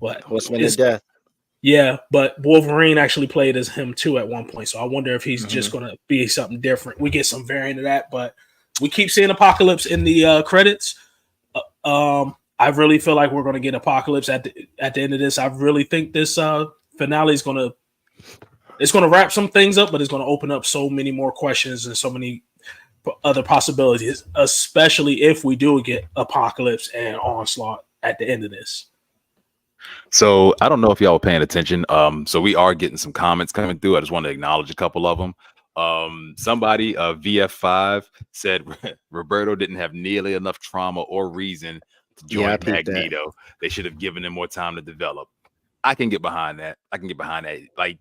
Horseman of Death. Yeah, but Wolverine actually played as him too at one point. So I wonder if he's just going to be something different. We get some variant of that, but we keep seeing Apocalypse in the credits. I really feel like we're going to get Apocalypse at the end of this. I really think this finale is going to wrap some things up, but it's going to open up so many more questions and so many other possibilities, especially if we do get Apocalypse and Onslaught at the end of this. So I don't know if y'all were paying attention. So we are getting some comments coming through. I just want to acknowledge a couple of them. Somebody, VF5 said Roberto didn't have nearly enough trauma or reason to join Magneto. They should have given him more time to develop. I can get behind that. Like,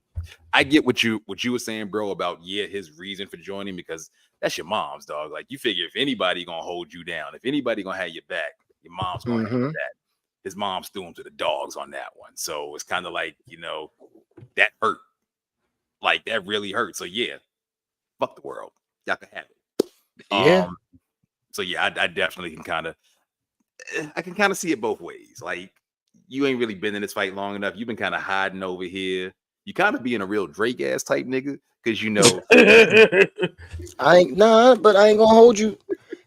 I get what you were saying, bro, about his reason for joining, because that's your mom's, dog. Like, you figure if anybody gonna hold you down, if anybody gonna have your back, your mom's gonna have that. His mom's threw him to the dogs on that one. So it's kind of like, that hurt. Like, that really hurt. So yeah, fuck the world. Y'all can have it. Yeah. So yeah, I definitely can kind of see it both ways. Like, you ain't really been in this fight long enough. You've been kind of hiding over here. You kind of being a real Drake ass type nigga, because I ain't but I ain't gonna hold you.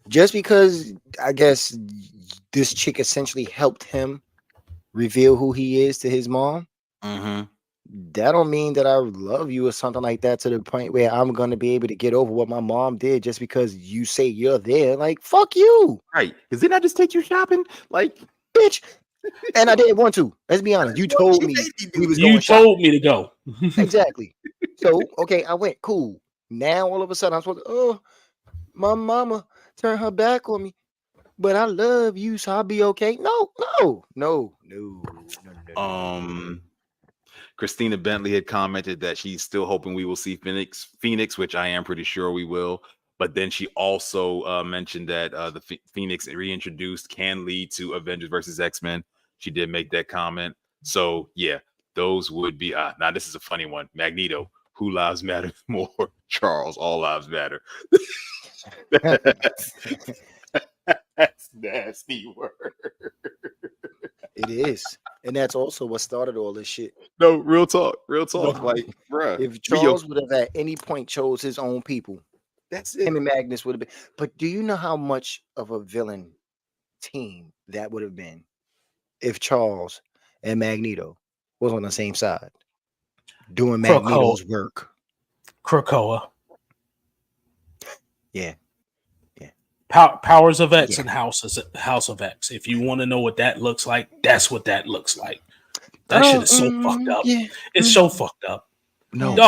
Just because I guess this chick essentially helped him reveal who he is to his mom. That don't mean that I love you or something like that, to the point where I'm gonna be able to get over what my mom did just because you say you're there. Like, fuck you. Right. Because didn't I just take you shopping? Like, bitch. And I didn't want to. Let's be honest. You told me we was going You told me to go. Exactly. So, okay, I went, cool. Now, all of a sudden, I'm supposed to, oh, my mama turned her back on me, but I love you, so I'll be okay. No. Christina Bentley had commented that she's still hoping we will see Phoenix, which I am pretty sure we will. But then she also mentioned that the Phoenix reintroduced can lead to Avengers versus X-Men. She did make that comment. So yeah, those would be. Now this is a funny one. Magneto, who lives matter more? Charles, all lives matter. That's nasty word. It is. And that's also what started all this shit. No, real talk. Like, bruh. If Charles would have at any point chose his own people, that's it. Him and Magnus would have been. But do you know how much of a villain team that would have been if Charles and Magneto was on the same side doing Magneto's work? Krakoa. Yeah. Powers of X and House of X. If you want to know what that looks like, that's what that looks like. That shit is so fucked up. Yeah. It's so fucked up.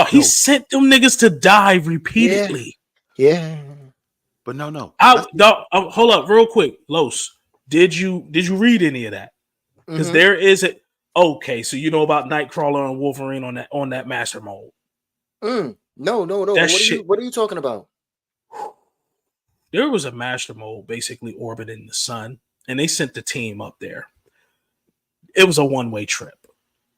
He sent them niggas to die repeatedly. Yeah. But no. Hold up, real quick, Los. Did you read any of that? Because there is a okay. So you know about Nightcrawler and Wolverine on that Master Mold. No. What are you talking about? There was a Master Mold basically orbiting the sun, and they sent the team up there. It was a one-way trip.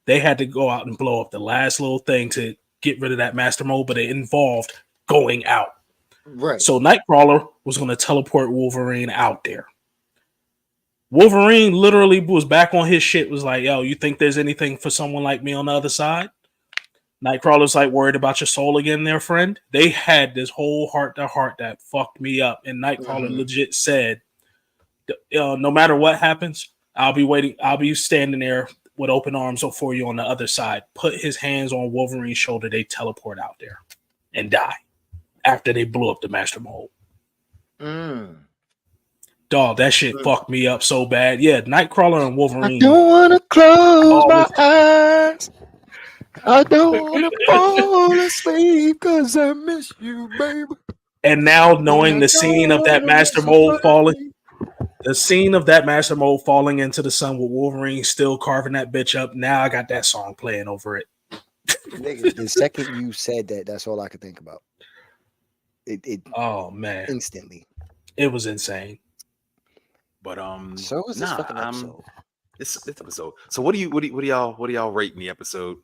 They had to go out and blow up the last little thing to get rid of that Master Mold, but it involved going out. Right. So Nightcrawler was going to teleport Wolverine out there. Wolverine literally was back on his shit, was like, yo, you think there's anything for someone like me on the other side? Nightcrawler's like, worried about your soul again there, friend? They had this whole heart-to-heart that fucked me up. And Nightcrawler legit said, no matter what happens, I'll be waiting. I'll be standing there with open arms for you on the other side. Put his hands on Wolverine's shoulder. They teleport out there and die after they blew up the Master Mold. Dog, that shit fucked me up so bad. Yeah, Nightcrawler and Wolverine. I don't want to close my eyes. I don't want to fall asleep because I miss you, baby. And now knowing the scene of that Master Mold falling, into the sun with Wolverine still carving that bitch up. Now I got that song playing over it. Nigga, the second you said that, that's all I could think about. Oh man, instantly. It was insane. But so is this fucking episode. This episode. So what do y'all rate in the episode?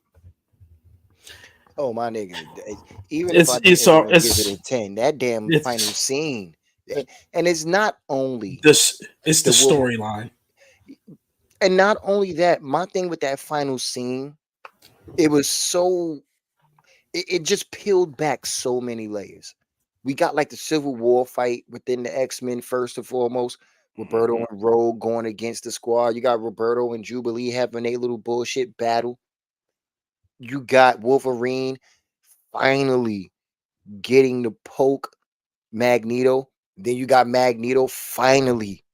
Oh my nigga, even if I give it a 10, that damn final scene, and it's not only this, it's the storyline, and not only that. My thing with that final scene, it was so, it just peeled back so many layers. We got like the Civil War fight within the X-Men first and foremost. Roberto and Rogue going against the squad. You got Roberto and Jubilee having a little bullshit battle. You got Wolverine finally getting to poke Magneto. Then you got Magneto finally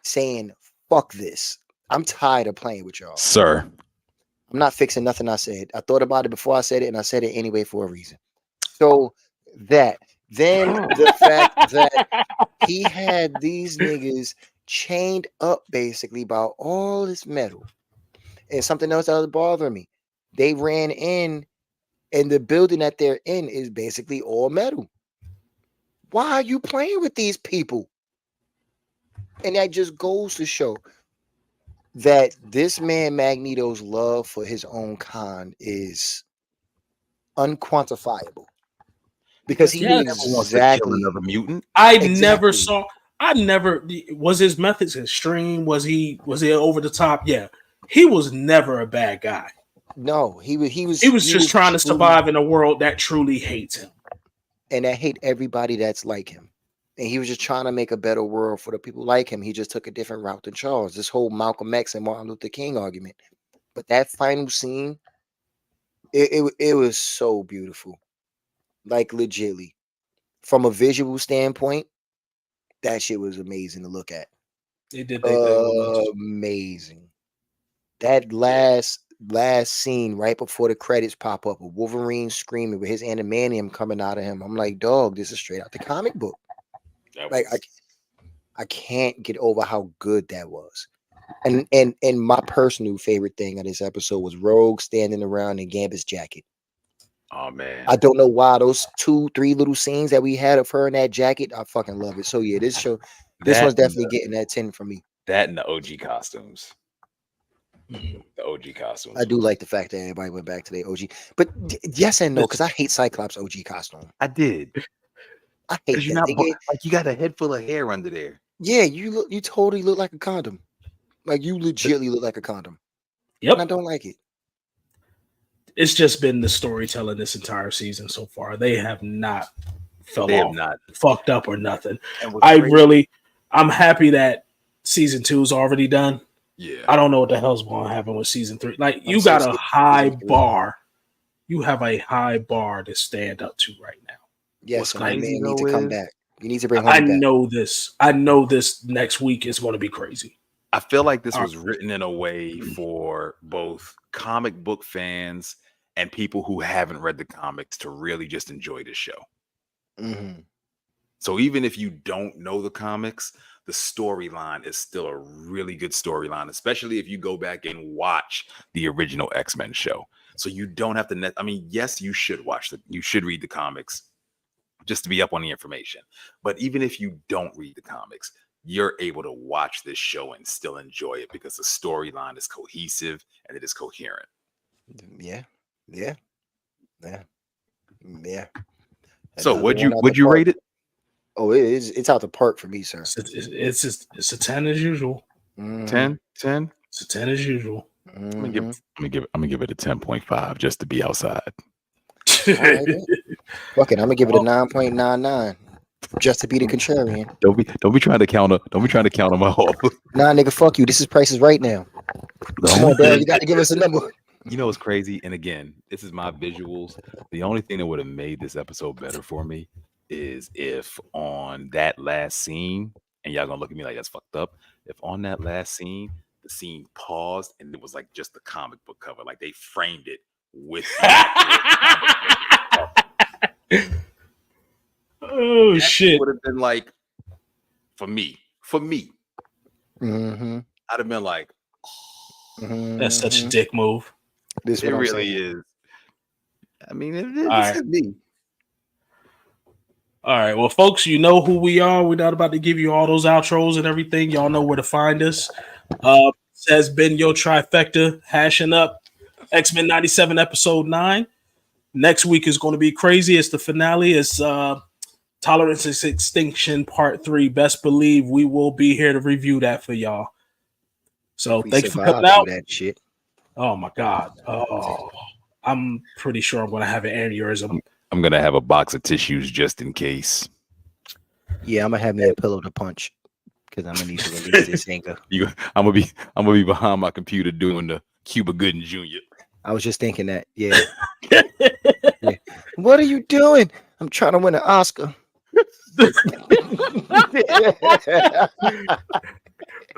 saying, fuck this. I'm tired of playing with y'all. Sir. I'm not fixing nothing I said. I thought about it before I said it, and I said it anyway for a reason. So that. Then the fact that he had these niggas chained up basically by all this metal. And something else that was bothering me. They ran in And the building that they're in is basically all metal. Why are you playing with these people? And that just goes to show that this man Magneto's love for his own kind is unquantifiable. Because he knew Yes. Wants to kill exactly. another mutant. I never was his methods extreme. Was he over the top? Yeah. He was never a bad guy. No, he was just trying to truly- survive in a world that truly hates him. and that hate everybody that's like him. And he was just trying to make a better world for the people like him. He just took a different route than Charles. This whole Malcolm X and Martin Luther King argument. But that final scene, it was so beautiful. Like legitly. From a visual standpoint, that shit was amazing to look at. They did their thing with us. Amazing. That last scene right before the credits pop up with Wolverine screaming with his animanium coming out of him. I'm like, dog, this is straight out the comic book. Like I can't get over how good that was. And my personal favorite thing of this episode was Rogue standing around in Gambit's jacket. Oh man. I don't know why those 2-3 little scenes that we had of her in that jacket, I fucking love it. So yeah, this one's definitely getting that 10 from me. That and the OG costumes. The OG costumes. I do like the fact that everybody went back to their OG, but yes and no, because I hate Cyclops OG costume. I did. I hate that. You're not like you got a head full of hair under there. Yeah, you totally look like a condom. Like you legitimately look like a condom. Yep. And I don't like it. It's just been the storytelling this entire season so far. They have not fucked up or nothing. I'm happy that season 2 is already done. Yeah. I don't know what the hell's going to happen with season 3. Like you got a high bar. You have a high bar to stand up to right now. Yes, and my man crazy needs to though come is- back. You need to bring him I back. know this. I know this next week is going to be crazy. I feel like this was written in a way for both comic book fans and people who haven't read the comics to really just enjoy this show. Mhm. So even if you don't know the comics, the storyline is still a really good storyline, especially if you go back and watch the original X-Men show. So you don't have to yes, you should read the comics just to be up on the information. But even if you don't read the comics, you're able to watch this show and still enjoy it because the storyline is cohesive and it is coherent. Yeah. So Another would one out you the rate park. it? Oh, it's out the park for me, sir. It's a 10 as usual. Mhm. 10? It's a 10 as usual. I'm gonna give it a 10.5 just to be outside. All right, then. Fuck it, I'm gonna give it a 9.99 just to be the contrarian. Don't be trying to counter my off. Nah, nigga, fuck you. This is prices right now. Come on, Dad, you got to give us a number. You know what's crazy? And again, this is my visuals. The only thing that would have made this episode better for me is if on that last scene, and y'all gonna look at me like that's fucked up. If on that last scene, the scene paused and it was like just the comic book cover, like they framed it with. Oh shit! Would have been like for me. Mm-hmm. I'd have been like, That's such a dick move. This it what I'm really saying. is. I mean, right. is me. All right, well, folks, you know who we are. We're not about to give you all those outros and everything. Y'all know where to find us. This has been your trifecta, hashing up X-Men 97 episode 9. Next week is going to be crazy. It's the finale. It's Tolerance is Extinction Part 3. Best believe we will be here to review that for y'all. So We thank you for survived coming out. through that shit. Oh my God. Oh, I'm pretty sure I'm going to have an aneurysm. I'm gonna have a box of tissues just in case. Yeah, I'm gonna have me a pillow to punch because I'm gonna need to release this anger. I'm gonna be behind my computer doing the Cuba Gooding Jr. I was just thinking that. Yeah. Yeah. What are you doing? I'm trying to win an Oscar.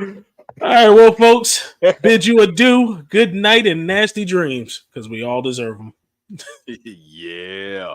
All right, well, folks, bid you adieu, good night, and nasty dreams, because we all deserve them. Yeah.